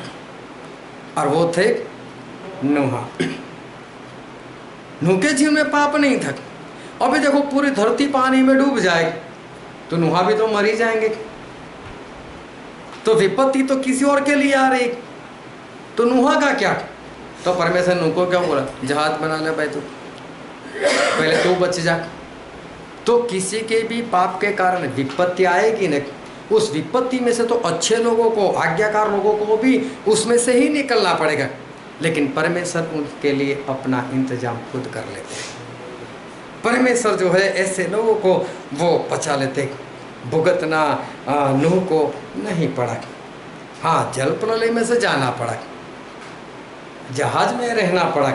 और वो थे नूह। नूह के जीवन में पाप नहीं था। अभी देखो पूरी धरती पानी में डूब जाएगी तो नूह भी तो मर ही जाएंगे। तो विपत्ति तो किसी और के लिए आ रही, तो नूह का क्या? तो परमेश्वर नूह को क्या बोला, जहाज बना ले भाई, तू पहले तू बच जा। तो किसी के भी पाप के कारण विपत्ति आएगी न, उस विपत्ति में से तो अच्छे लोगों को, आज्ञाकार लोगों को भी उसमें से ही निकलना पड़ेगा। लेकिन परमेश्वर उनके लिए अपना इंतजाम खुद कर लेते हैं। परमेश्वर जो है ऐसे लोगों को वो बचा लेते। भुगतना नूह को नहीं पड़ा, हाँ जल प्रलय में से जाना पड़ा, जहाज में रहना पड़ा,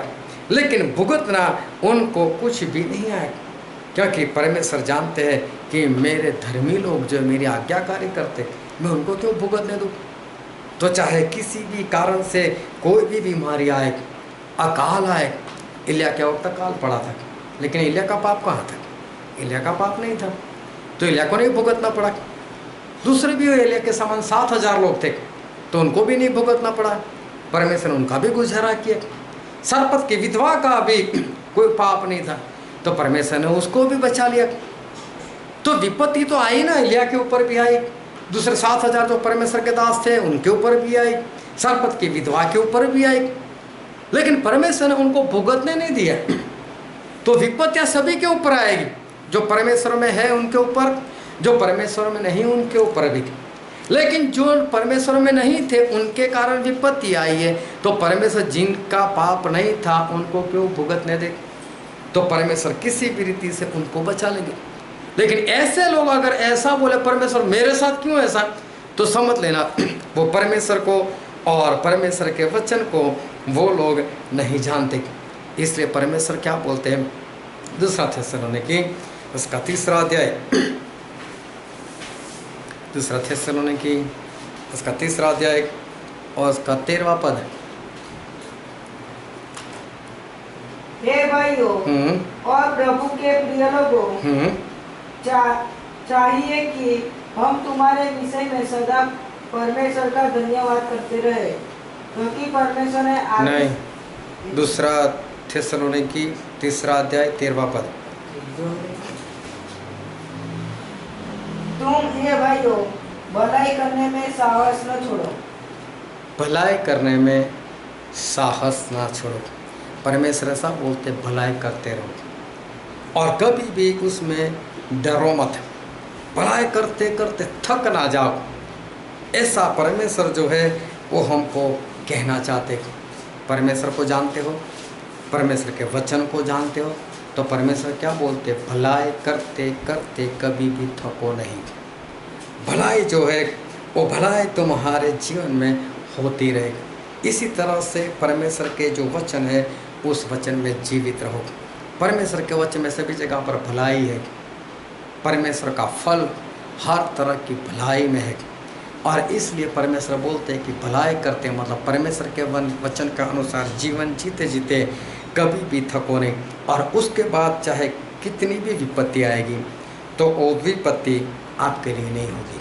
लेकिन भुगतना उनको कुछ भी नहीं आया, क्योंकि परमेश्वर जानते हैं कि मेरे धर्मी लोग जो मेरी आज्ञाकारी करते, मैं उनको क्यों भुगतने दूँ। तो चाहे किसी भी कारण से कोई भी बीमारी आए, अकाल आए, इलिया के वक्त अकाल पड़ा था, लेकिन इलिया का पाप कहाँ था? इलिया का पाप नहीं था, तो इलिया को नहीं भुगतना पड़ा। दूसरे भी इलिया के समान 7,000 लोग थे, तो उनको भी नहीं भुगतना पड़ा। परमेश्वर ने उनका भी गुजारा किया। सरपत की विधवा का भी कोई पाप नहीं था, तो परमेश्वर ने उसको भी बचा लिया। तो विपत्ति तो आई ना, इलिया के ऊपर भी आई, दूसरे 7,000 जो परमेश्वर के दास थे उनके ऊपर भी आई, सरपत की विधवा के ऊपर भी आई, लेकिन परमेश्वर ने उनको भुगतने नहीं दिया। तो विपत्तियां सभी के ऊपर आएगी, जो परमेश्वर में है उनके ऊपर, जो परमेश्वर में नहीं उनके ऊपर भी। लेकिन जो परमेश्वर में नहीं थे उनके कारण विपत्ति आई है, तो परमेश्वर जिनका पाप नहीं था उनको क्यों भुगतने दे? तो परमेश्वर किसी भी रीति से उनको बचा लेंगे। लेकिन ऐसे लोग अगर ऐसा बोले परमेश्वर मेरे साथ क्यों ऐसा, तो समझ लेना वो परमेश्वर को और परमेश्वर के वचन को वो लोग नहीं जानते। इसलिए परमेश्वर क्या बोलते हैं, दूसरा थिस्सलुनीकी उसका 3रा अध्याय, दूसरा थिस्सलुनीकी उसका 3रा अध्याय और उसका 13वां पद। हे भाइयों और प्रभु के प्रिय लोगों, चाहिए कि हम तुम्हारे विषय में सदा परमेश्वर का धन्यवाद करते रहे, क्योंकि परमेश्वर ने नहीं, दूसरा थिस्सलुनीकी 3रा अध्याय 13वां पद। तुम हे भाइयों भलाई करने में साहस न छोड़ो, भलाई करने में साहस ना छोड़ो। परमेश्वर ऐसा बोलते, भलाई करते रहो और कभी भी उसमें डरो मत, भलाई करते करते थक ना जाओ। ऐसा परमेश्वर जो है वो हमको कहना चाहते। परमेश्वर को जानते हो, परमेश्वर के वचन को जानते हो, तो परमेश्वर क्या बोलते, भलाई करते करते कभी भी थको नहीं। भलाई जो है वो भलाई तुम्हारे जीवन में होती रहेगी। इसी तरह से परमेश्वर के जो वचन है उस वचन में जीवित रहो। परमेश्वर के वचन में सभी जगह पर भलाई है। परमेश्वर का फल हर तरह की भलाई में है और इसलिए परमेश्वर बोलते हैं कि भलाई करते मतलब परमेश्वर के वचन के अनुसार जीवन जीते जीते कभी भी थको नहीं। और उसके बाद चाहे कितनी भी विपत्ति आएगी तो वो विपत्ति आपके लिए नहीं होगी।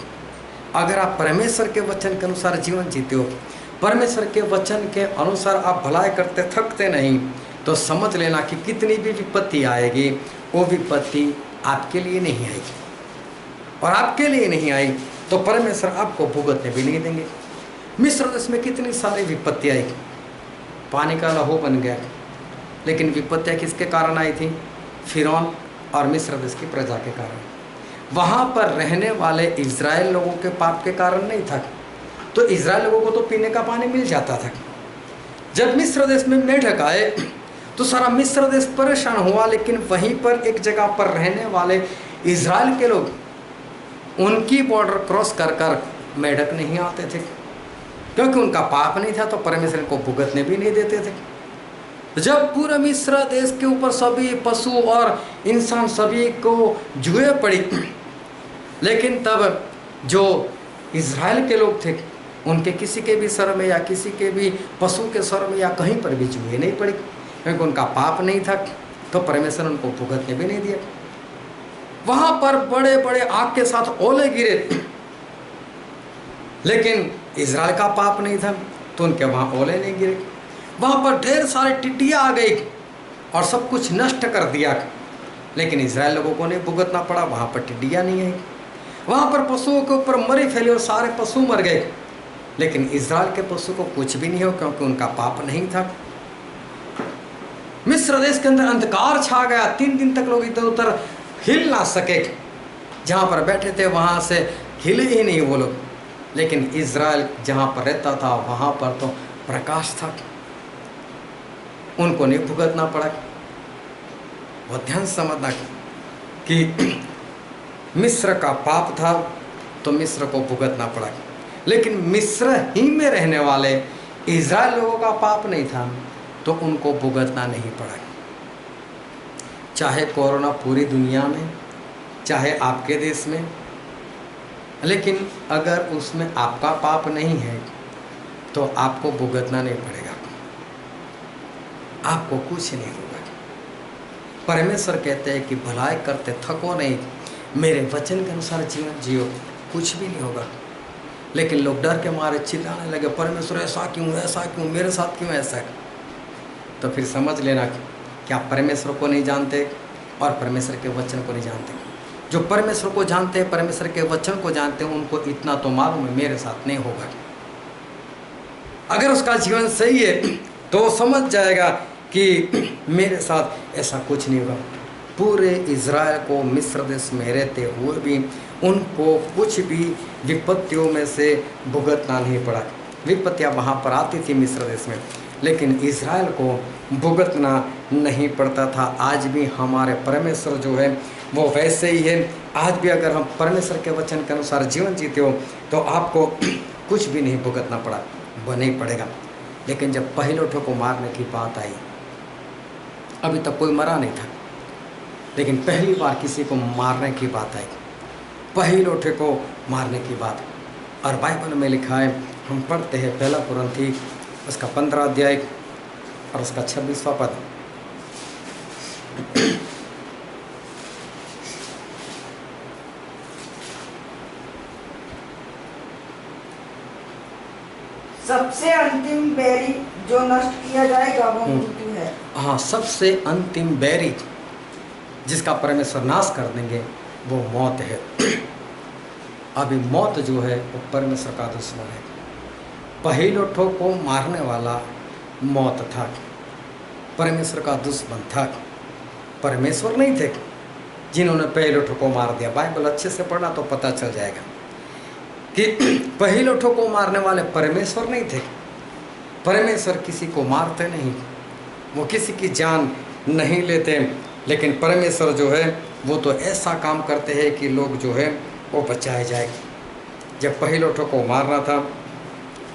अगर आप परमेश्वर के वचन के अनुसार जीवन जीते हो, परमेश्वर के वचन के अनुसार आप भलाई करते थकते नहीं, तो समझ लेना कि कितनी भी विपत्ति आएगी वो विपत्ति आपके लिए नहीं आएगी। और आपके लिए नहीं आई तो परमेश्वर आपको भुगतने भी नहीं देंगे। मिस्र देश में कितनी सारी विपत्ति आई, पानी का लहू बन गया, लेकिन विपत्तियाँ किसके कारण आई थी? फिरौन और मिस्र देश की प्रजा के कारण, वहाँ पर रहने वाले इज़राइल लोगों के पाप के कारण नहीं था। तो इज़राइल लोगों को तो पीने का पानी मिल जाता था। जब मिस्र देश में मेढक आए तो सारा मिस्र देश परेशान हुआ, लेकिन वहीं पर एक जगह पर रहने वाले इज़राइल के लोग उनकी बॉर्डर क्रॉस कर कर मेढक नहीं आते थे, क्योंकि उनका पाप नहीं था, तो परमेश्वर को भुगतने भी नहीं देते थे। जब पूरे मिस्र देश के ऊपर सभी पशु और इंसान सभी को जुए पड़ी, लेकिन तब जो इज़राइल के लोग थे उनके किसी के भी सर में या किसी के भी पशु के सर में या कहीं पर भी जुए नहीं पड़ी, क्योंकि उनका पाप नहीं था, तो परमेश्वर उनको भुगतने भी नहीं दिया। वहाँ पर बड़े बड़े आग के साथ ओले गिरे, लेकिन इज़राइल का पाप नहीं था, तो उनके वहाँ ओले नहीं गिरे। वहाँ पर ढेर सारे टिड्डियाँ आ गई और सब कुछ नष्ट कर दिया, लेकिन इज़राइल लोगों को नहीं भुगतना पड़ा, वहाँ पर टिड्डियाँ नहीं आई। वहाँ पर पशुओं के ऊपर मरी फैली और सारे पशु मर गए, लेकिन इज़राइल के पशु को कुछ भी नहीं हो, क्योंकि उनका पाप नहीं था। मिस्र देश के अंदर अंधकार छा गया, 3 दिन तक लोग इधर उधर हिल ना सके, जहाँ पर बैठे थे वहाँ से हिले ही नहीं वो लोग। लेकिन इज़राइल जहाँ पर रहता था वहाँ पर तो प्रकाश था, उनको नहीं भुगतना पड़ा। बहुत ध्यान से समझना कि मिस्र का पाप था तो मिस्र को भुगतना पड़ा, लेकिन मिस्र ही में रहने वाले इज़राइल लोगों का पाप नहीं था, तो उनको भुगतना नहीं पड़ा। चाहे कोरोना पूरी दुनिया में, चाहे आपके देश में, लेकिन अगर उसमें आपका पाप नहीं है तो आपको भुगतना नहीं पड़ेगा, आपको कुछ नहीं होगा। परमेश्वर कहते हैं कि भलाई करते थको नहीं, मेरे वचन के अनुसार जीवन जियो, कुछ भी नहीं होगा। लेकिन लोग डर के मारे चिल्लाने लगे, परमेश्वर ऐसा क्यों, मेरे साथ क्यों ऐसा है। तो फिर समझ लेना कि आप परमेश्वर को नहीं जानते और परमेश्वर के वचन को नहीं जानते। जो परमेश्वर को जानते हैं, परमेश्वर के वचन को जानते हैं, उनको इतना तो मालूम है मेरे साथ नहीं होगा। अगर उसका जीवन सही है तो वो समझ जाएगा कि मेरे साथ ऐसा कुछ नहीं होगा। पूरे इज़राइल को मिस्र देश में रहते हुए भी उनको कुछ भी विपत्तियों में से भुगतना नहीं पड़ा। विपत्तियाँ वहाँ पर आती थी मिस्र देश में, लेकिन इज़राइल को भुगतना नहीं पड़ता था। आज भी हमारे परमेश्वर जो है वो वैसे ही है। आज भी अगर हम परमेश्वर के वचन के अनुसार जीवन जीते हो तो आपको कुछ भी नहीं भुगतना पड़ा, वो नहीं पड़ेगा। लेकिन जब पहिलोठों को मारने की बात आई, अभी तक कोई मरा नहीं था, लेकिन पहली बार किसी को मारने की बात आई, पहिलोठे को मारने की बात। और बाइबल में लिखा है, हम पढ़ते हैं 1 कुरिन्थी उसका 15 अध्याय और उसका 26वां पद। सबसे अंतिम बैरी जो नष्ट किया जाएगा वो मृत्यु है। हाँ, सबसे अंतिम बैरी जिसका परमेश्वर नाश कर देंगे वो मौत है। अभी मौत जो है वो परमेश्वर का दुश्मन है। पहिलोठों को मारने वाला मौत था, परमेश्वर का दुश्मन था। परमेश्वर नहीं थे जिन्होंने पहिलोठों को मार दिया। बाइबल अच्छे से पढ़ना तो पता चल जाएगा कि पहिलोठों को मारने वाले परमेश्वर नहीं थे। परमेश्वर किसी को मारते नहीं, वो किसी की जान नहीं लेते, लेकिन परमेश्वर जो है वो तो ऐसा काम करते हैं कि लोग जो है वो बचाए जाए। जब पहिलोठों को मारना था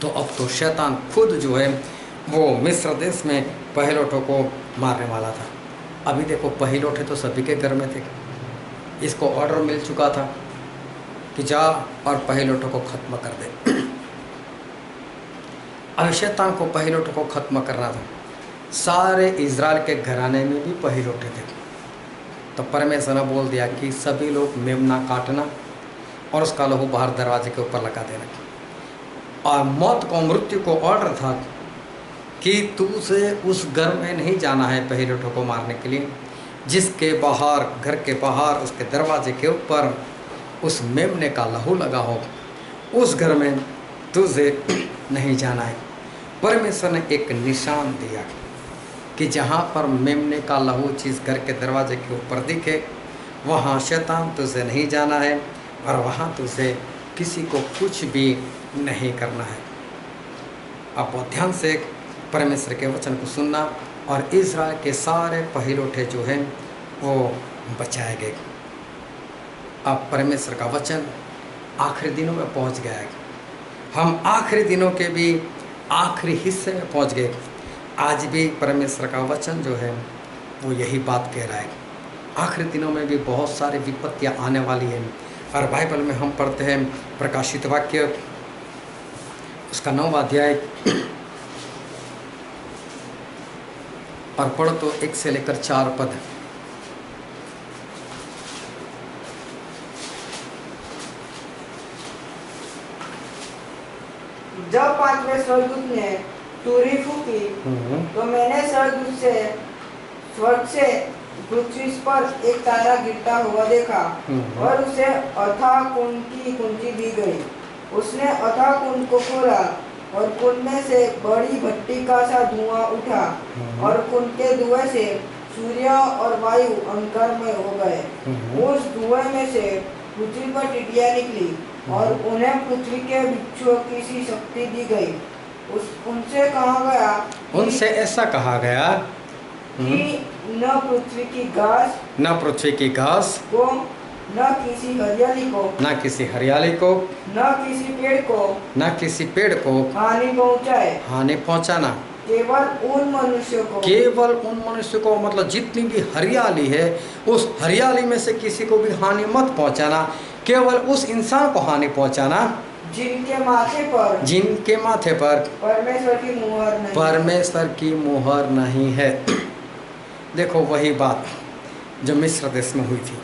तो अब तो शैतान खुद जो है वो मिस्र देश में पहिलोठों को मारने वाला था। अभी देखो, पहिलोठे तो सभी के घर में थे। इसको ऑर्डर मिल चुका था कि जा और पहिलोठों को ख़त्म कर दे। अब शैतान को पहिलोठों को ख़त्म करना था। सारे इज़राइल के घराने में भी पहिलोठे थे। तो परमेश्वर ने बोल दिया कि सभी लोग मेमना काटना और उसका लहू बाहर दरवाजे के ऊपर लगा देना। और मौत को, मृत्यु को ऑर्डर था कि तुझे उस घर में नहीं जाना है पहिलोठों को मारने के लिए, जिसके बाहर, घर के बाहर, उसके दरवाजे के ऊपर उस मेमने का लहू लगा हो, उस घर में तुझे नहीं जाना है। परमेश्वर ने एक निशान दिया कि जहाँ पर मेमने का लहू चीज़ घर के दरवाजे के ऊपर दिखे वहाँ शैतान तुझे नहीं जाना है और वहाँ तुझे किसी को कुछ भी नहीं करना है। आप बहुत ध्यान से परमेश्वर के वचन को सुनना और इज़राइल के सारे पहिलौठे जो हैं वो बचाए गए। अब परमेश्वर का वचन आखिरी दिनों में पहुंच गया है। हम आखिरी दिनों के भी आखिरी हिस्से में पहुंच गए। आज भी परमेश्वर का वचन जो है वो यही बात कह रहा है। आखिरी दिनों में भी बहुत सारी विपत्तियां आने वाली हैं और बाइबल में हम पढ़ते हैं प्रकाशित वाक्य उसका 9वां अध्याय और पढ़ो तो 1 से लेकर 4 पद। जब 5वें स्वर्गदूत ने तुरही फूकी तो मैंने स्वर्ग से पृथ्वी पर एक तारा गिरता हुआ देखा और उसे अथाह कुंड की कुंजी दी गई। उसने अथाह कुंड को खोला और कुंड में से बड़ी भट्टी का सा धुआं उठा और कुंड के धुएं से सूर्य और वायु अंधकारमय हो गए। उस धुएं में से पृथ्वी पर टिड्डियां निकली और उन्हें पृथ्वी के बिच्छुओं की सी शक्ति दी गई। उनसे कहा गया, उनसे ऐसा कहा गया कि न पृथ्वी की घास को, न किसी हरियाली को, न किसी पेड़ को हानि पहुंचाना। केवल उन मनुष्यों को मतलब जितनी भी हरियाली है उस हरियाली में से किसी को भी हानि मत पहुंचाना। केवल उस इंसान को हानि पहुंचाना जिनके माथे पर परमेश्वर की मुहर नहीं है। देखो वही बात जो मिस्र देश में हुई थी।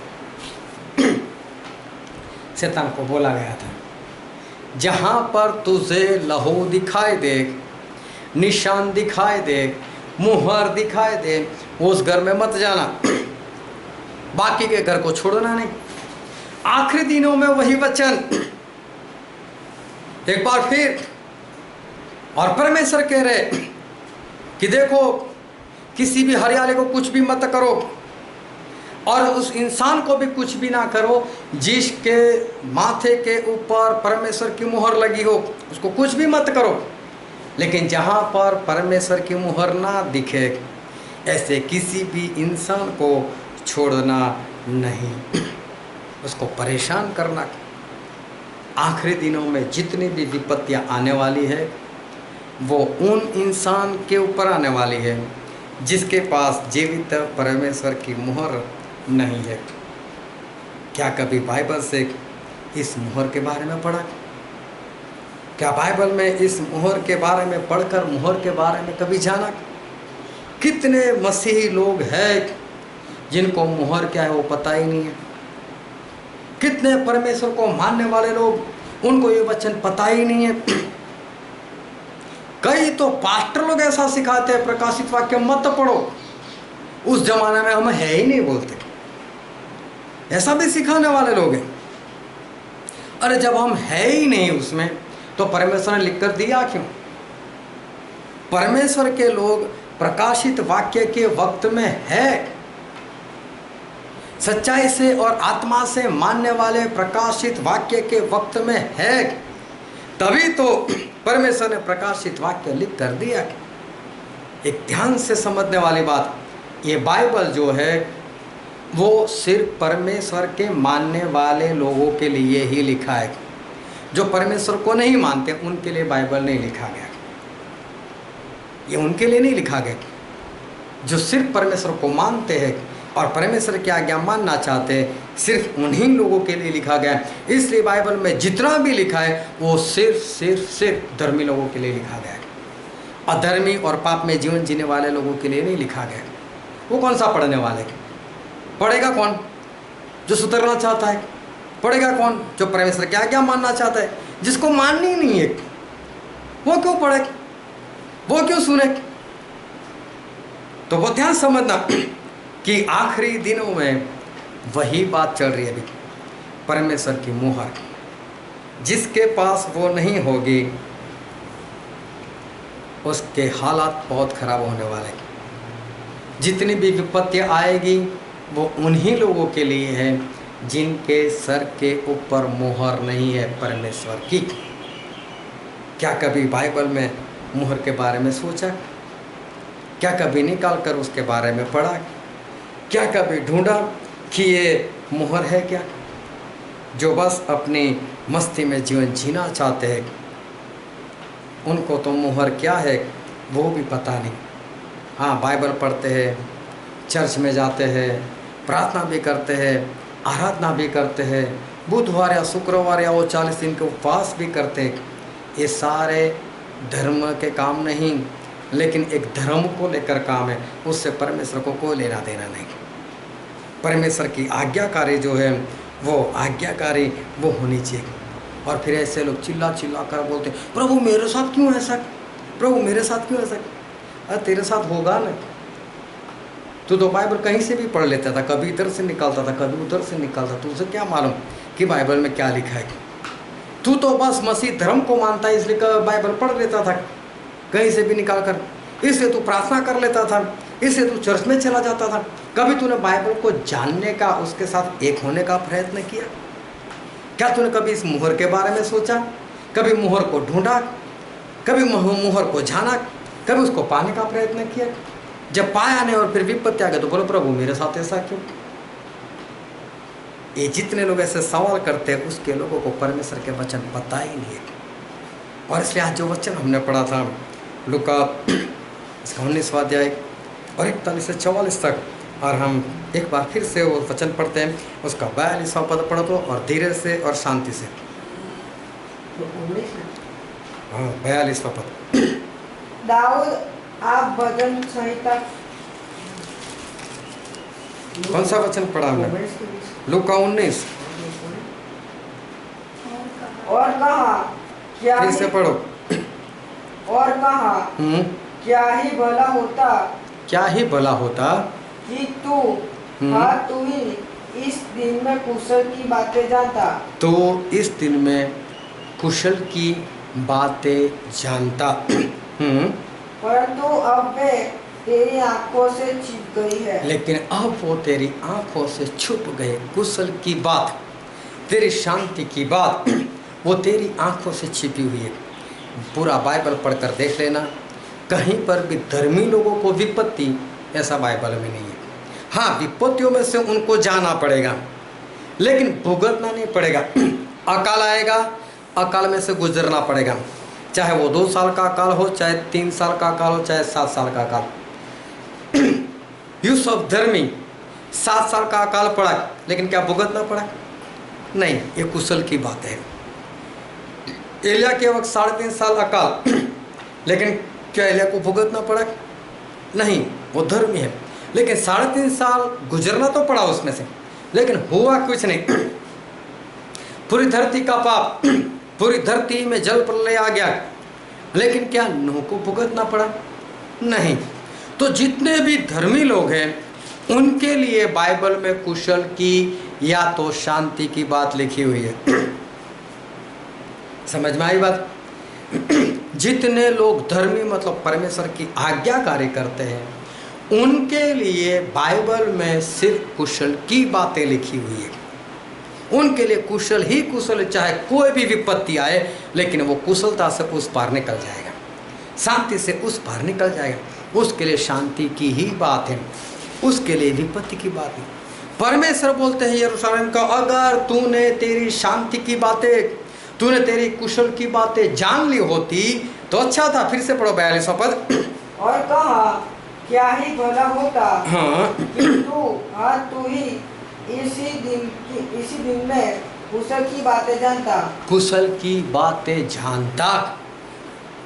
शैतान को बोला गया था जहाँ पर तुझे लहू दिखाई दे, निशान दिखाई दे, मुहर दिखाई दे, उस घर में मत जाना, बाकी के घर को छोड़ना नहीं। आखिरी दिनों में वही वचन एक बार फिर और परमेश्वर कह रहे कि देखो किसी भी हरियाली को कुछ भी मत करो और उस इंसान को भी कुछ भी ना करो जिसके माथे के ऊपर परमेश्वर की मुहर लगी हो, उसको कुछ भी मत करो। लेकिन जहाँ पर परमेश्वर की मुहर ना दिखे ऐसे किसी भी इंसान को छोड़ना नहीं, उसको परेशान करना। आखिरी दिनों में जितनी भी विपत्तियां आने वाली है वो उन इंसान के ऊपर आने वाली है जिसके पास जीवित परमेश्वर की मुहर नहीं है। क्या कभी बाइबल से इस मुहर के बारे में पढ़ा? क्या बाइबल में इस मुहर के बारे में पढ़कर मुहर के बारे में कभी जाना? कितने मसीही लोग हैं जिनको मुहर क्या है वो पता ही नहीं है। कितने परमेश्वर को मानने वाले लोग उनको ये वचन पता ही नहीं है। कई तो पास्टर लोग ऐसा सिखाते हैं प्रकाशित वाक्य मत पढ़ो, उस जमाने में हम है ही नहीं बोलते, ऐसा भी सिखाने वाले लोग हैं। अरे जब हम है ही नहीं उसमें तो परमेश्वर ने लिखकर दिया क्यों? परमेश्वर के लोग प्रकाशित वाक्य के वक्त में है, सच्चाई से और आत्मा से मानने वाले प्रकाशित वाक्य के वक्त में है, तभी तो परमेश्वर ने प्रकाशित वाक्य लिख कर दिया। एक ध्यान से समझने वाली बात, ये बाइबल जो है वो सिर्फ परमेश्वर के मानने वाले लोगों के लिए ही लिखा है। जो परमेश्वर को नहीं मानते उनके लिए बाइबल नहीं लिखा गया, ये उनके लिए नहीं लिखा गया। जो सिर्फ परमेश्वर को मानते हैं और परमेश्वर की आज्ञा मानना चाहते हैं सिर्फ उन्हीं लोगों के लिए लिखा गया है। इसलिए बाइबल में जितना भी लिखा है वो सिर्फ धर्मी लोगों के लिए लिखा गया है। अधर्मी और पाप में जीवन जीने वाले लोगों के लिए नहीं लिखा गया। वो कौन सा पढ़ने वाले? पढ़ेगा कौन? जो सुधरना चाहता है। पढ़ेगा कौन? जो परमेश्वर की आज्ञा मानना चाहता है। जिसको माननी ही नहीं है वो क्यों पढ़े, वो क्यों सुने? तो वो ध्यान समझना कि आखिरी दिनों में वही बात चल रही है अभी। परमेश्वर की मुहर जिसके पास वो नहीं होगी उसके हालात बहुत खराब होने वाले। जितनी भी विपत्ति आएगी वो उन्हीं लोगों के लिए है जिनके सर के ऊपर मोहर नहीं है परमेश्वर की। क्या कभी बाइबल में मोहर के बारे में सोचा? क्या कभी निकाल कर उसके बारे में पढ़ा? क्या कभी ढूंढा कि ये मोहर है क्या? जो बस अपनी मस्ती में जीवन जीना चाहते हैं उनको तो मोहर क्या है वो भी पता नहीं। हाँ, बाइबल पढ़ते हैं, चर्च में जाते हैं, प्रार्थना भी करते हैं, आराधना भी करते हैं, बुधवार या शुक्रवार या वो 40 दिन के उपवास भी करते हैं। ये सारे धर्म के काम नहीं, लेकिन एक धर्म को लेकर काम है, उससे परमेश्वर को कोई लेना देना नहीं। परमेश्वर की आज्ञाकारी जो है वो आज्ञाकारी वो होनी चाहिए। और फिर ऐसे लोग चिल्ला चिल्ला कर बोलते प्रभु मेरे साथ क्यों ऐसा, प्रभु मेरे साथ क्यों ऐसा। अरे तेरे साथ होगा ना, तू तो बाइबल कहीं से भी पढ़ लेता था, कभी इधर से निकालता था, कभी उधर से निकालता, तुझे क्या मालूम कि बाइबल में क्या लिखा है? तू तो बस मसीह धर्म को मानता है इसलिए बाइबल पढ़ लेता था कहीं से भी निकाल कर, इसलिए तू प्रार्थना कर लेता था, इसलिए तू चर्च में चला जाता था। कभी तूने बाइबल को जानने का, उसके साथ एक होने का प्रयत्न किया? क्या तूने कभी इस मोहर के बारे में सोचा? कभी मोहर को ढूंढा? कभी मोहर को जाना? कभी उसको पाने का प्रयत्न किया? जब पाया नहीं और फिर विपत्ति आ गया तो बोलो प्रभु मेरे साथ ऐसा क्यों? ये जितने लोग ऐसे सवाल करते हैं उसके लोगों को परमेश्वर के वचन पता ही नहीं है। और इसलिए आज जो वचन हमने पढ़ा था लूका इसका 19वां अध्याय और 41 से 44 तक, और हम एक बार फिर से वो वचन पढ़ते हैं, उसका 42वां पद पढ़ो तो, और धीरे से और शांति से। हाँ, 42वां पद। दाऊद आप भजन संहिता कौन सा वचन पढ़ा हमने? लूका 19। और कहा क्या फिर से पढ़ो। और कहा क्या ही भला होता, क्या ही भला होता कि तू तू ही इस दिन में कुशल की बातें जानता। तो इस दिन में कुशल की बातें जानता। परंतु अब वे तेरी आंखों से छिप गई है। लेकिन अब वो तेरी आंखों से छुप गए। कुशल की बात, तेरी शांति की बात, वो तेरी आंखों से छिपी हुई है। पूरा बाइबल पढ़कर देख लेना, कहीं पर भी धर्मी लोगों को विपत्ति ऐसा बाइबल में नहीं है। हाँ, विपत्तियों में से उनको जाना पड़ेगा लेकिन भुगतना नहीं पड़ेगा। अकाल आएगा, अकाल में से गुजरना पड़ेगा, चाहे वो 2 साल का अकाल हो, चाहे 3 साल का अकाल हो, चाहे 7 साल का अकाल। यूसुफ धर्मी 7 साल का अकाल पड़ा लेकिन क्या भुगतना पड़ा? नहीं, ये कुशल की बात है। एलिया के वक्त 3.5 साल अकाल, लेकिन क्या एलिया को भुगतना पड़ा? नहीं, वो धर्मी है, लेकिन 3.5 साल गुजरना तो पड़ा उसमें से, लेकिन हुआ कुछ नहीं। पूरी धरती का पाप, पूरी धरती में जल प्रलय आ गया, लेकिन क्या नूह को भुगतना पड़ा? नहीं। तो जितने भी धर्मी लोग हैं उनके लिए बाइबल में कुशल की या तो शांति की बात लिखी हुई है। समझ में आई बात? जितने लोग धर्मी मतलब परमेश्वर की आज्ञाकारी करते हैं उनके लिए बाइबल में सिर्फ कुशल की बातें लिखी हुई है। उनके लिए कुशल ही कुशल, चाहे कोई भी विपत्ति आए लेकिन वो कुशलता से उस पार निकल जाएगा, शांति से उस पार निकल जाएगा। उसके लिए शांति की ही बात है, उसके लिए विपत्ति की बात है। परमेश्वर बोलते हैं यरूशलेम का, अगर तूने तेरी शांति की बातें, तूने तेरी कुशल की बातें जान ली होती तो अच्छा था। फिर से पढ़ो 42वां पद। और कहा क्या ही भला होता कि तू ही इसी दिन में कुशल की बातें जानता। कुशल की बातें जानता,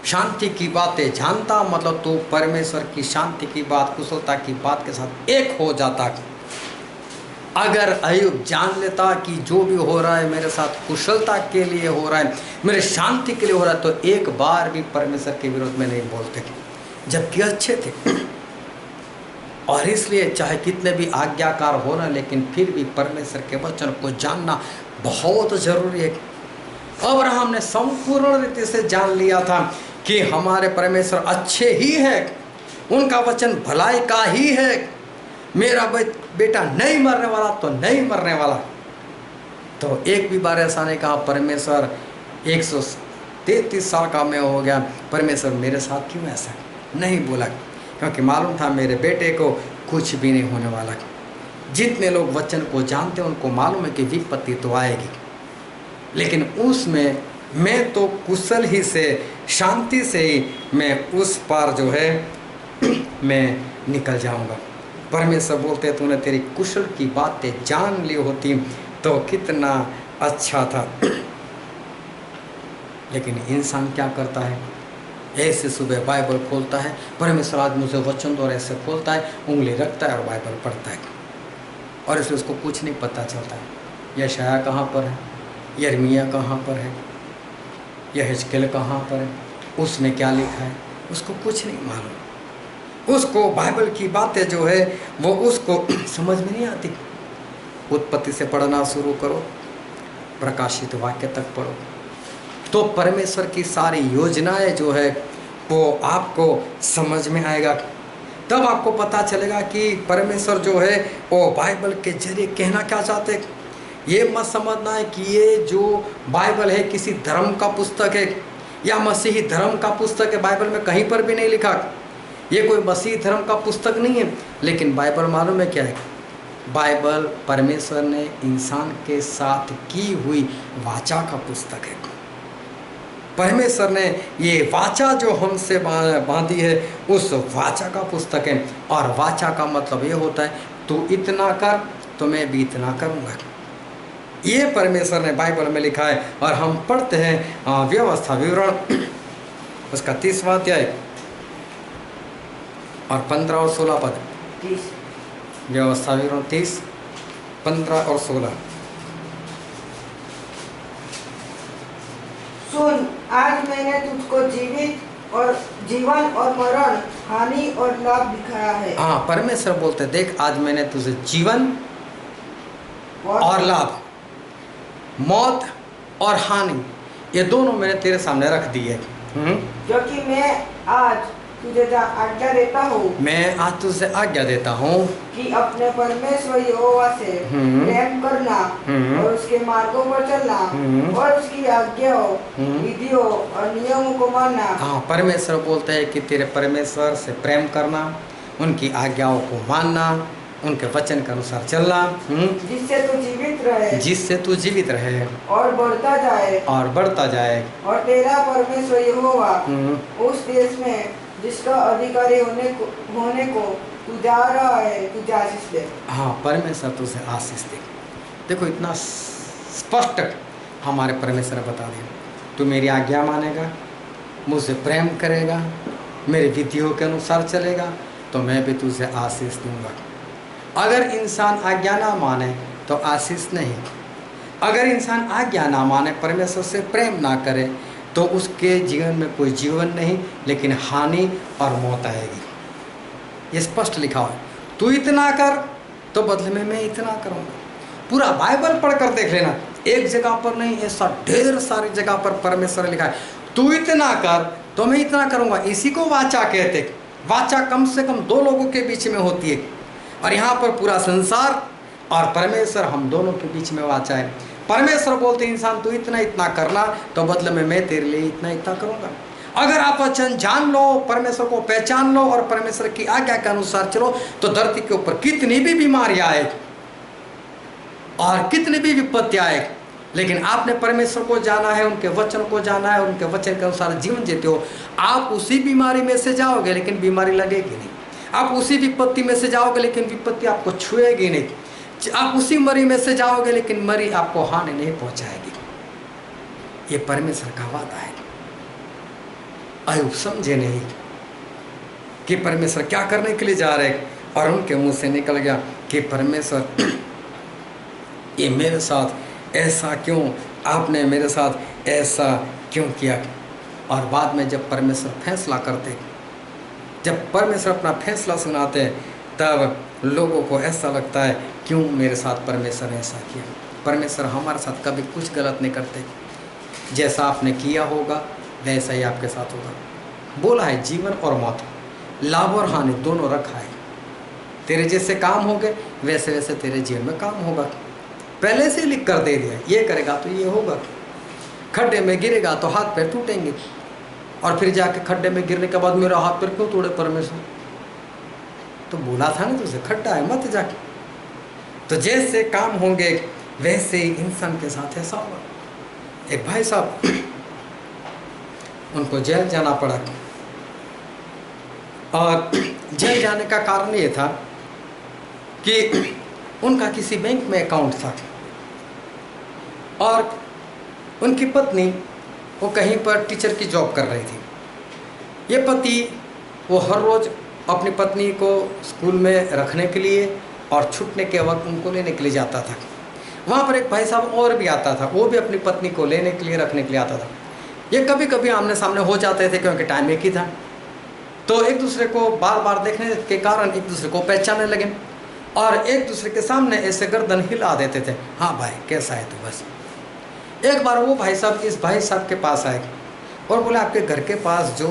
शांति की बातें जानता, मतलब तू परमेश्वर की शांति की बात, कुशलता की बात के साथ एक हो जाता। अगर अय्यूब जान लेता कि जो भी हो रहा है मेरे साथ कुशलता के लिए हो रहा है, मेरे शांति के लिए हो रहा है, तो एक बार भी परमेश्वर के विरोध में नहीं बोलते, जबकि अच्छे थे। और इसलिए चाहे कितने भी आज्ञाकार हो ना, लेकिन फिर भी परमेश्वर के वचन को जानना बहुत जरूरी है। अब्राहम ने संपूर्ण रीति से जान लिया था कि हमारे परमेश्वर अच्छे ही है, उनका वचन भलाई का ही है। मेरा बेटा नहीं मरने वाला तो नहीं मरने वाला। तो एक भी बार ऐसा नहीं कहा परमेश्वर 133 साल का मैं हो गया, परमेश्वर मेरे साथ क्यों ऐसा नहीं बोला, क्योंकि मालूम था मेरे बेटे को कुछ भी नहीं होने वाला। जितने लोग वचन को जानते हैं उनको मालूम है कि विपत्ति तो आएगी, लेकिन उसमें मैं तो कुशल ही से, शांति से ही मैं उस पार जो है मैं निकल जाऊंगा। परमेश्वर बोलते तूने तेरी कुशल की बातें जान ली होती तो कितना अच्छा था। लेकिन इंसान क्या करता है, ऐसे सुबह बाइबल खोलता है, परमेश्वर आज मुझे वचन दो, और ऐसे खोलता है, उंगली रखता है और बाइबल पढ़ता है, और इसलिए उसको कुछ नहीं पता चलता है। यशाया कहाँ पर है, यिर्मयाह कहाँ पर है, यहेजकेल कहाँ पर है, उसमें क्या लिखा है, उसको कुछ नहीं मालूम। उसको बाइबल की बातें जो है वो उसको समझ में नहीं आती। उत्पत्ति से पढ़ना शुरू करो, प्रकाशित वाक्य तक पढ़ो, तो परमेश्वर की सारी योजनाएं जो है वो आपको समझ में आएगा। तब आपको पता चलेगा कि परमेश्वर जो है वो बाइबल के जरिए कहना क्या चाहते हैं। ये मत समझना है कि ये जो बाइबल है किसी धर्म का पुस्तक है या मसीही धर्म का पुस्तक है। बाइबल में कहीं पर भी नहीं लिखा ये कोई मसीही धर्म का पुस्तक नहीं है। लेकिन बाइबल मालूम है क्या है, बाइबल परमेश्वर ने इंसान के साथ की हुई वाचा का पुस्तक है। परमेश्वर ने ये वाचा जो हमसे बांधी है उस वाचा का पुस्तक है। और वाचा का मतलब ये होता है तू इतना कर तो मैं भी इतना करूँगा। ये परमेश्वर ने बाइबल में लिखा है। और हम पढ़ते हैं व्यवस्था विवरण उसका 30वां अध्याय और 15 और 16 पद। 30 व्यवस्था विवरण 30, 15 और 16। सुन, आज मैंने तुझको जीवन और मरण, हानि और लाभ दिखाया है। हाँ, परमेश्वर बोलते देख आज मैंने तुझे जीवन और लाभ, मौत और हानि, ये दोनों मैंने तेरे सामने रख दी है। क्योंकि मैं आज तुझे आज्ञा देता हूँ, मैं आज तुझे आज्ञा देता हूँ कि अपने परमेश्वर यहोवा से प्रेम करना और उसके मार्गों पर चलना और उसकी आज्ञाओं, विधियों और नियमों को मानना। हाँ, परमेश्वर बोलते हैं कि तेरे परमेश्वर से प्रेम करना, उनकी आज्ञाओं को मानना, उनके वचन के अनुसार चलना, जिससे तू जीवित रहे, जिससे तू जीवित रहे और बढ़ता जाए, और बढ़ता जाए। और तेरा परमेश्वर यहोवा उस देश में जिसका अधिकारी होने को तू जा रहा है तुझे आशीष दे। हाँ, परमेश्वर तुझे आशीष दे। देखो इतना स्पष्ट हमारे परमेश्वर बता दिया, तू मेरी आज्ञा मानेगा, मुझसे प्रेम करेगा, मेरी विधियों के अनुसार चलेगा तो मैं भी तुझे आशीष दूंगा। अगर इंसान आज्ञा ना माने तो आशीष नहीं। अगर इंसान आज्ञा ना माने, परमेश्वर से प्रेम ना करे तो उसके जीवन में कोई जीवन नहीं, लेकिन हानि और मौत आएगी। ये स्पष्ट लिखा है, तू इतना कर तो बदले में मैं इतना करूँगा। पूरा बाइबल पढ़कर देख लेना, एक जगह पर नहीं, ऐसा ढेर सारी जगह पर परमेश्वर लिखा है तू इतना कर तो मैं इतना करूँगा। इसी को वाचा कहते। वाचा कम से कम दो लोगों के बीच में होती है, और यहाँ पर पूरा संसार और परमेश्वर हम दोनों के बीच में वाचा है। परमेश्वर बोलते इंसान तू इतना इतना करना तो बदले में मैं तेरे लिए इतना इतना करूँगा। अगर आप वचन जान लो, परमेश्वर को पहचान लो और परमेश्वर की आज्ञा के अनुसार चलो तो धरती के ऊपर कितनी भी बीमारियां आए और कितनी भी विपत्ति आए, लेकिन आपने परमेश्वर को जाना है, उनके वचन को जाना है, उनके वचन के अनुसार जीवन जीते हो, आप उसी बीमारी में से जाओगे लेकिन बीमारी लगेगी नहीं। आप उसी विपत्ति में से जाओगे लेकिन विपत्ति आपको छुएगी नहीं। आप उसी मरी में से जाओगे लेकिन मरी आपको हानि नहीं पहुंचाएगी। ये परमेश्वर का वादा है। अय्यूब समझे नहीं कि परमेश्वर क्या करने के लिए जा रहे, और उनके मुंह से निकल गया कि परमेश्वर ये मेरे साथ ऐसा क्यों, आपने मेरे साथ ऐसा क्यों किया। और बाद में जब परमेश्वर फैसला करते, जब परमेश्वर अपना फैसला सुनाते तब लोगों को ऐसा लगता है क्यों मेरे साथ परमेश्वर ने ऐसा किया। परमेश्वर हमारे साथ कभी कुछ गलत नहीं करते। जैसा आपने किया होगा वैसा ही आपके साथ होगा। बोला है जीवन और मौत, लाभ और हानि दोनों रखा है। तेरे जैसे काम होंगे वैसे वैसे तेरे जेब में काम होगा। पहले से लिख कर दे दिया, ये करेगा तो ये होगा। खड्डे में गिरेगा तो हाथ पैर टूटेंगे, और फिर जाके खड्डे में गिरने के बाद मेरा हाथ पैर क्यों तोड़े परमेश्वर, तो बोला था ना तुझे खड्डा है मत जाके। तो जैसे काम होंगे वैसे ही इंसान के साथ ऐसा होगा। एक भाई साहब उनको जेल जाना पड़ा, और जेल जाने का कारण ये था कि उनका किसी बैंक में अकाउंट था, और उनकी पत्नी वो कहीं पर टीचर की जॉब कर रही थी। ये पति वो हर रोज़ अपनी पत्नी को स्कूल में रखने के लिए और छूटने के वक्त उनको लेने के लिए जाता था। वहाँ पर एक भाई साहब और भी आता था, वो भी अपनी पत्नी को लेने के लिए रखने के लिए आता था। ये कभी कभी आमने सामने हो जाते थे क्योंकि टाइम एक ही था, तो एक दूसरे को बार बार देखने के कारण एक दूसरे को पहचानने लगे, और एक दूसरे के सामने ऐसे गर्दन हिला देते थे, हाँ भाई कैसा है तू। बस एक बार वो भाई साहब इस भाई साहब के पास आए और बोले आपके घर के पास जो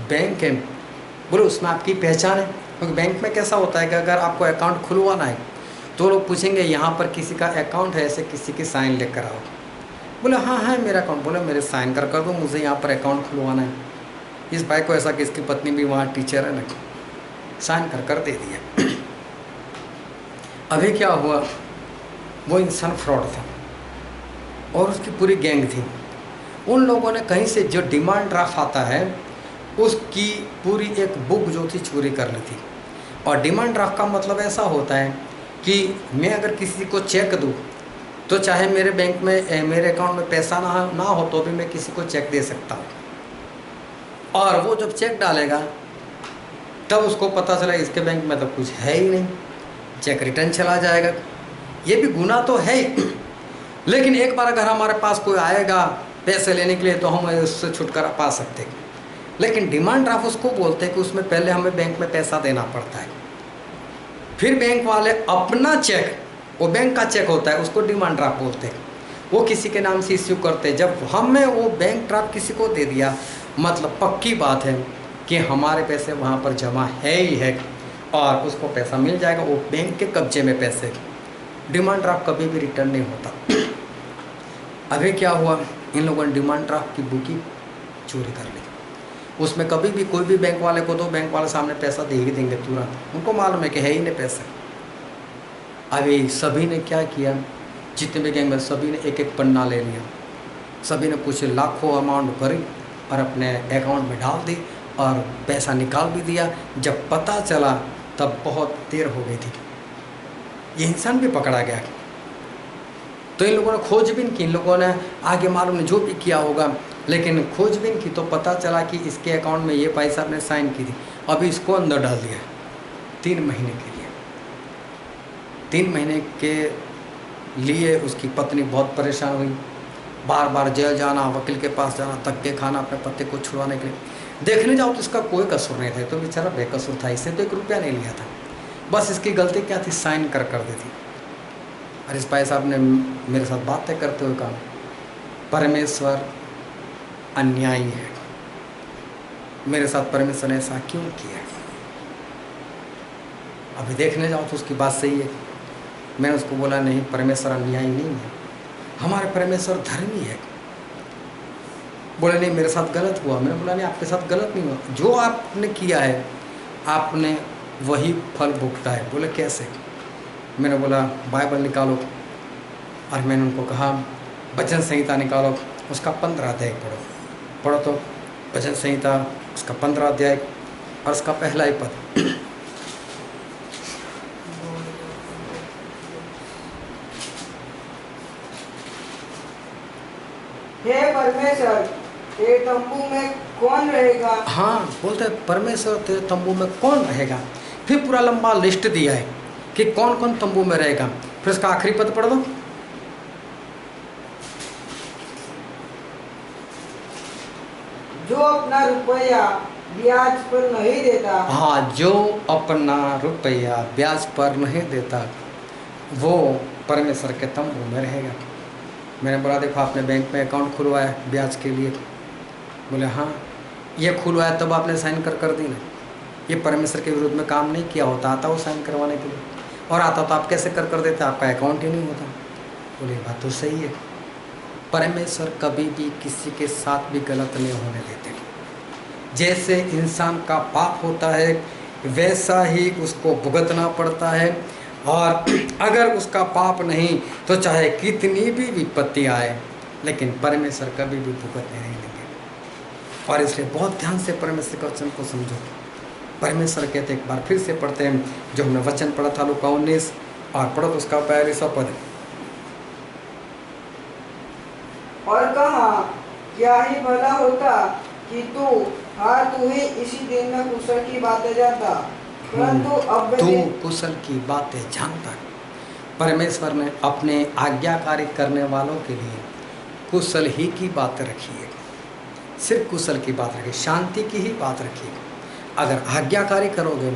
बैंक है, बोले उसमें आपकी पहचान है, क्योंकि बैंक में कैसा होता है कि अगर आपको अकाउंट खुलवाना है तो लोग पूछेंगे यहाँ पर किसी का अकाउंट है, ऐसे किसी की साइन लेकर आओ। बोले हाँ है मेरा अकाउंट। बोले मेरे साइन कर दो, मुझे यहाँ पर अकाउंट खुलवाना है। इस भाई को ऐसा कि इसकी पत्नी भी वहाँ टीचर है ना, साइन कर दे दिया। अभी क्या हुआ, वो इंसान फ्रॉड था और उसकी पूरी गैंग थी। उन लोगों ने कहीं से जो डिमांड ड्राफ्ट आता है उसकी पूरी एक बुक जो थी चोरी कर ली थी। और डिमांड ड्राफ्ट का मतलब ऐसा होता है कि मैं अगर किसी को चेक दूँ तो चाहे मेरे बैंक में मेरे अकाउंट में पैसा ना हो तो भी मैं किसी को चेक दे सकता हूँ, और वो जब चेक डालेगा तब उसको पता चला इसके बैंक में तो कुछ है ही नहीं, चेक रिटर्न चला जाएगा। ये भी गुनाह तो है ही, लेकिन एक बार अगर हमारे पास कोई आएगा पैसे लेने के लिए तो हम उससे छुटकारा पा सकते हैं। लेकिन डिमांड ड्राफ्ट उसको बोलते हैं कि उसमें पहले हमें बैंक में पैसा देना पड़ता है, फिर बैंक वाले अपना चेक, वो बैंक का चेक होता है उसको डिमांड ड्राफ्ट बोलते हैं, वो किसी के नाम से इश्यू करते हैं। जब हमने वो बैंक ड्राफ्ट किसी को दे दिया मतलब पक्की बात है कि हमारे पैसे वहाँ पर जमा है ही है, और उसको पैसा मिल जाएगा, वो बैंक के कब्जे में पैसे। डिमांड ड्राफ्ट कभी भी रिटर्न नहीं होता। अभी क्या हुआ, इन लोगों ने डिमांड ड्राफ्ट की बुकी चोरी कर ली। उसमें कभी भी कोई भी बैंक वाले को दो, बैंक वाले सामने पैसा दे ही देंगे तुरंत, उनको मालूम है कि है ही नहीं पैसे। अभी सभी ने क्या किया, जितने भी गैंग में सभी ने एक एक पन्ना ले लिया, सभी ने कुछ लाखों अमाउंट भरी और अपने अकाउंट में डाल दी और पैसा निकाल भी दिया। जब पता चला तब बहुत देर हो गई थी, ये इंसान भी पकड़ा गया। तो इन लोगों ने खोजबीन की, इन लोगों ने आगे मालूम नहीं जो भी किया होगा, लेकिन खोजबीन की तो पता चला कि इसके अकाउंट में ये पैसा आपने साइन की थी। अभी इसको अंदर डाल दिया 3 महीने के लिए। 3 महीने के लिए उसकी पत्नी बहुत परेशान हुई, बार बार जेल जाना, वकील के पास जाना, धक्के खाना अपने पति को छुड़वाने के लिए। देखने जाओ तो इसका कोई कसूर नहीं था, तो बेचारा बेकसूर था, इससे तो 1 रुपया नहीं लिया था। बस इसकी गलती क्या थी, साइन कर दी थी। और इस भाई साहब ने मेरे साथ बातें करते हुए कहा परमेश्वर अन्यायी है, मेरे साथ परमेश्वर ने ऐसा क्यों किया। अभी देखने जाओ तो उसकी बात सही है। मैंने उसको बोला नहीं, परमेश्वर अन्यायी नहीं है, हमारे परमेश्वर धर्मी है। बोले नहीं मेरे साथ गलत हुआ। मैंने बोला नहीं आपके साथ गलत नहीं हुआ, जो आपने किया है आपने वही फल भुगता है। बोले कैसे। मैंने बोला बाइबल निकालो, और मैंने उनको कहा वचन संहिता निकालो, उसका 15 अध्याय पढ़ो तो वचन संहिता उसका 15 अध्याय और उसका पहला ही पद। हे परमेश्वर तेरे तंबू में कौन रहेगा। हाँ बोलते हैं परमेश्वर तेरे तंबू में कौन रहेगा। फिर पूरा लंबा लिस्ट दिया है कि कौन कौन तंबू में रहेगा। फिर उसका आखिरी पद पढ़ दो। जो अपना रुपया ब्याज पर नहीं देता। हाँ, जो अपना रुपया ब्याज पर नहीं देता वो परमेश्वर के तंबू में रहेगा। मैंने बोला देखो आपने बैंक में अकाउंट खुलवाया ब्याज के लिए। बोले हाँ, ये खुलवाया तब आपने साइन कर दी ना। ये परमेश्वर के विरुद्ध में काम नहीं किया होता, आता वो साइन करवाने के लिए, और आता तो आप कैसे कर देते, आपका अकाउंट ही नहीं होता। बोले बात तो सही है, परमेश्वर कभी भी किसी के साथ भी गलत नहीं होने देते। जैसे इंसान का पाप होता है वैसा ही उसको भुगतना पड़ता है, और अगर उसका पाप नहीं तो चाहे कितनी भी विपत्ति आए, लेकिन परमेश्वर कभी भी भुगतने नहीं देंगे। और इसलिए बहुत ध्यान से परमेश्वर के वचन को समझो। परमेश्वर कहते, एक बार फिर से पढ़ते हैं जो हमने वचन पढ़ा था लूका 19, और पढ़ो तो उसका 42वां पद। और कहा, क्या ही भला होता कि तू ही इसी दिन में कुशल की बातें जानता, परंतु अब तू कुशल की बातें जानता। परमेश्वर ने अपने आज्ञाकारी करने वालों के लिए कुशल ही की बात रखी है, सिर्फ कुशल की बात रखी, शांति की ही बात रखी है। अगर आज्ञाकारी करोगे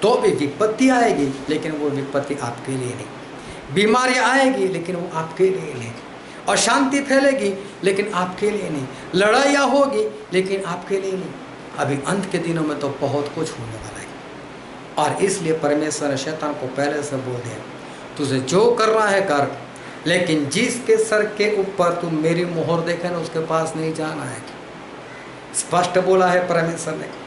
तो भी विपत्ति आएगी, लेकिन वो विपत्ति आपके लिए नहीं। बीमारियां आएगी लेकिन वो आपके लिए नहीं, और शांति फैलेगी लेकिन आपके लिए नहीं। लड़ाइयाँ होगी लेकिन आपके लिए नहीं। अभी अंत के दिनों में तो बहुत कुछ होने वाला है, और इसलिए परमेश्वर ने शैतान को पहले से बोल दिया, तुझे जो करना है कर, लेकिन जिसके सर के ऊपर तुम मेरी मोहर देखे ना उसके पास नहीं जाना है। स्पष्ट बोला है परमेश्वर ने।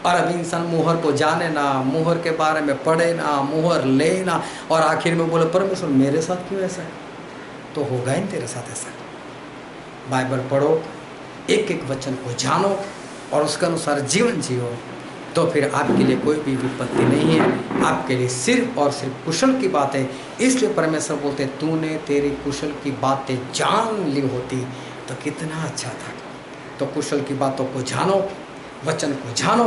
और अभी इंसान मोहर को जाने ना, मोहर के बारे में पढ़े ना, मोहर ले ना, और आखिर में बोले परमेश्वर मेरे साथ क्यों ऐसा है, तो होगा ही तेरे साथ ऐसा। बाइबल पढ़ो, एक एक वचन को जानो और उसके अनुसार जीवन जियो, तो फिर आपके लिए कोई भी विपत्ति नहीं है, आपके लिए सिर्फ और सिर्फ कुशल की बातें। इसलिए परमेश्वर बोलते, तूने तेरी कुशल की बातें जान ली होती तो कितना अच्छा था। तो कुशल की बातों को जानो, वचन को जानो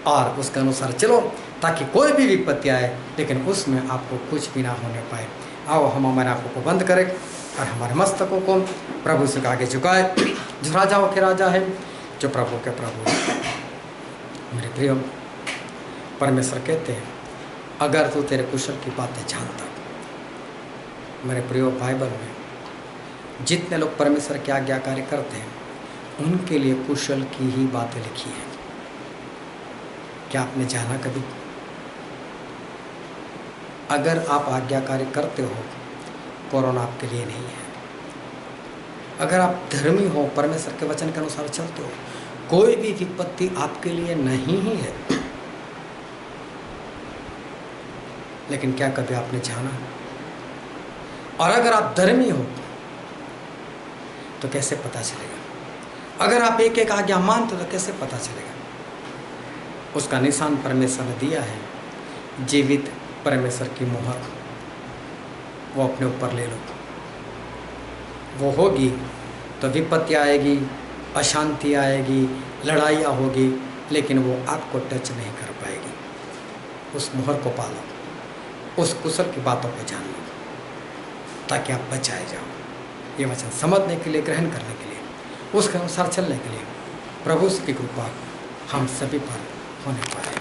और उसके अनुसार चलो, ताकि कोई भी विपत्ति आए लेकिन उसमें आपको कुछ भी ना होने पाए। आओ हम हमारे आंखों को बंद करें और हमारे मस्तकों को प्रभु से आगे झुकाए, जो राजाओं के राजा है, जो प्रभु के प्रभु है। मेरे प्रिय, परमेश्वर कहते हैं, अगर तू तेरे कुशल की बातें जानता। मेरे प्रिय, बाइबल में जितने लोग परमेश्वर की आज्ञाकारी करते हैं उनके लिए कुशल की ही बातें लिखी है। क्या आपने जाना कभी? अगर आप आज्ञाकारी करते हो, कोरोना आपके लिए नहीं है। अगर आप धर्मी हो, परमेश्वर के वचन के अनुसार चलते हो, कोई भी विपत्ति आपके लिए नहीं ही है। लेकिन क्या कभी आपने जाना? और अगर आप धर्मी हो तो कैसे पता चलेगा? अगर आप एक एक आज्ञा मानते हो तो कैसे पता चलेगा? उसका निशान परमेश्वर ने दिया है, जीवित परमेश्वर की मोहर, वो अपने ऊपर ले लो। वो होगी तो विपत्ति आएगी, अशांति आएगी, लड़ाइयाँ होगी, लेकिन वो आपको टच नहीं कर पाएगी। उस मोहर को पालो, उस कुशल की बातों को जान लो, ताकि आप बचाए जाओ। ये वचन समझने के लिए, ग्रहण करने के लिए, उसके अनुसार चलने के लिए प्रभु की कृपा हम सभी पर होने पाए।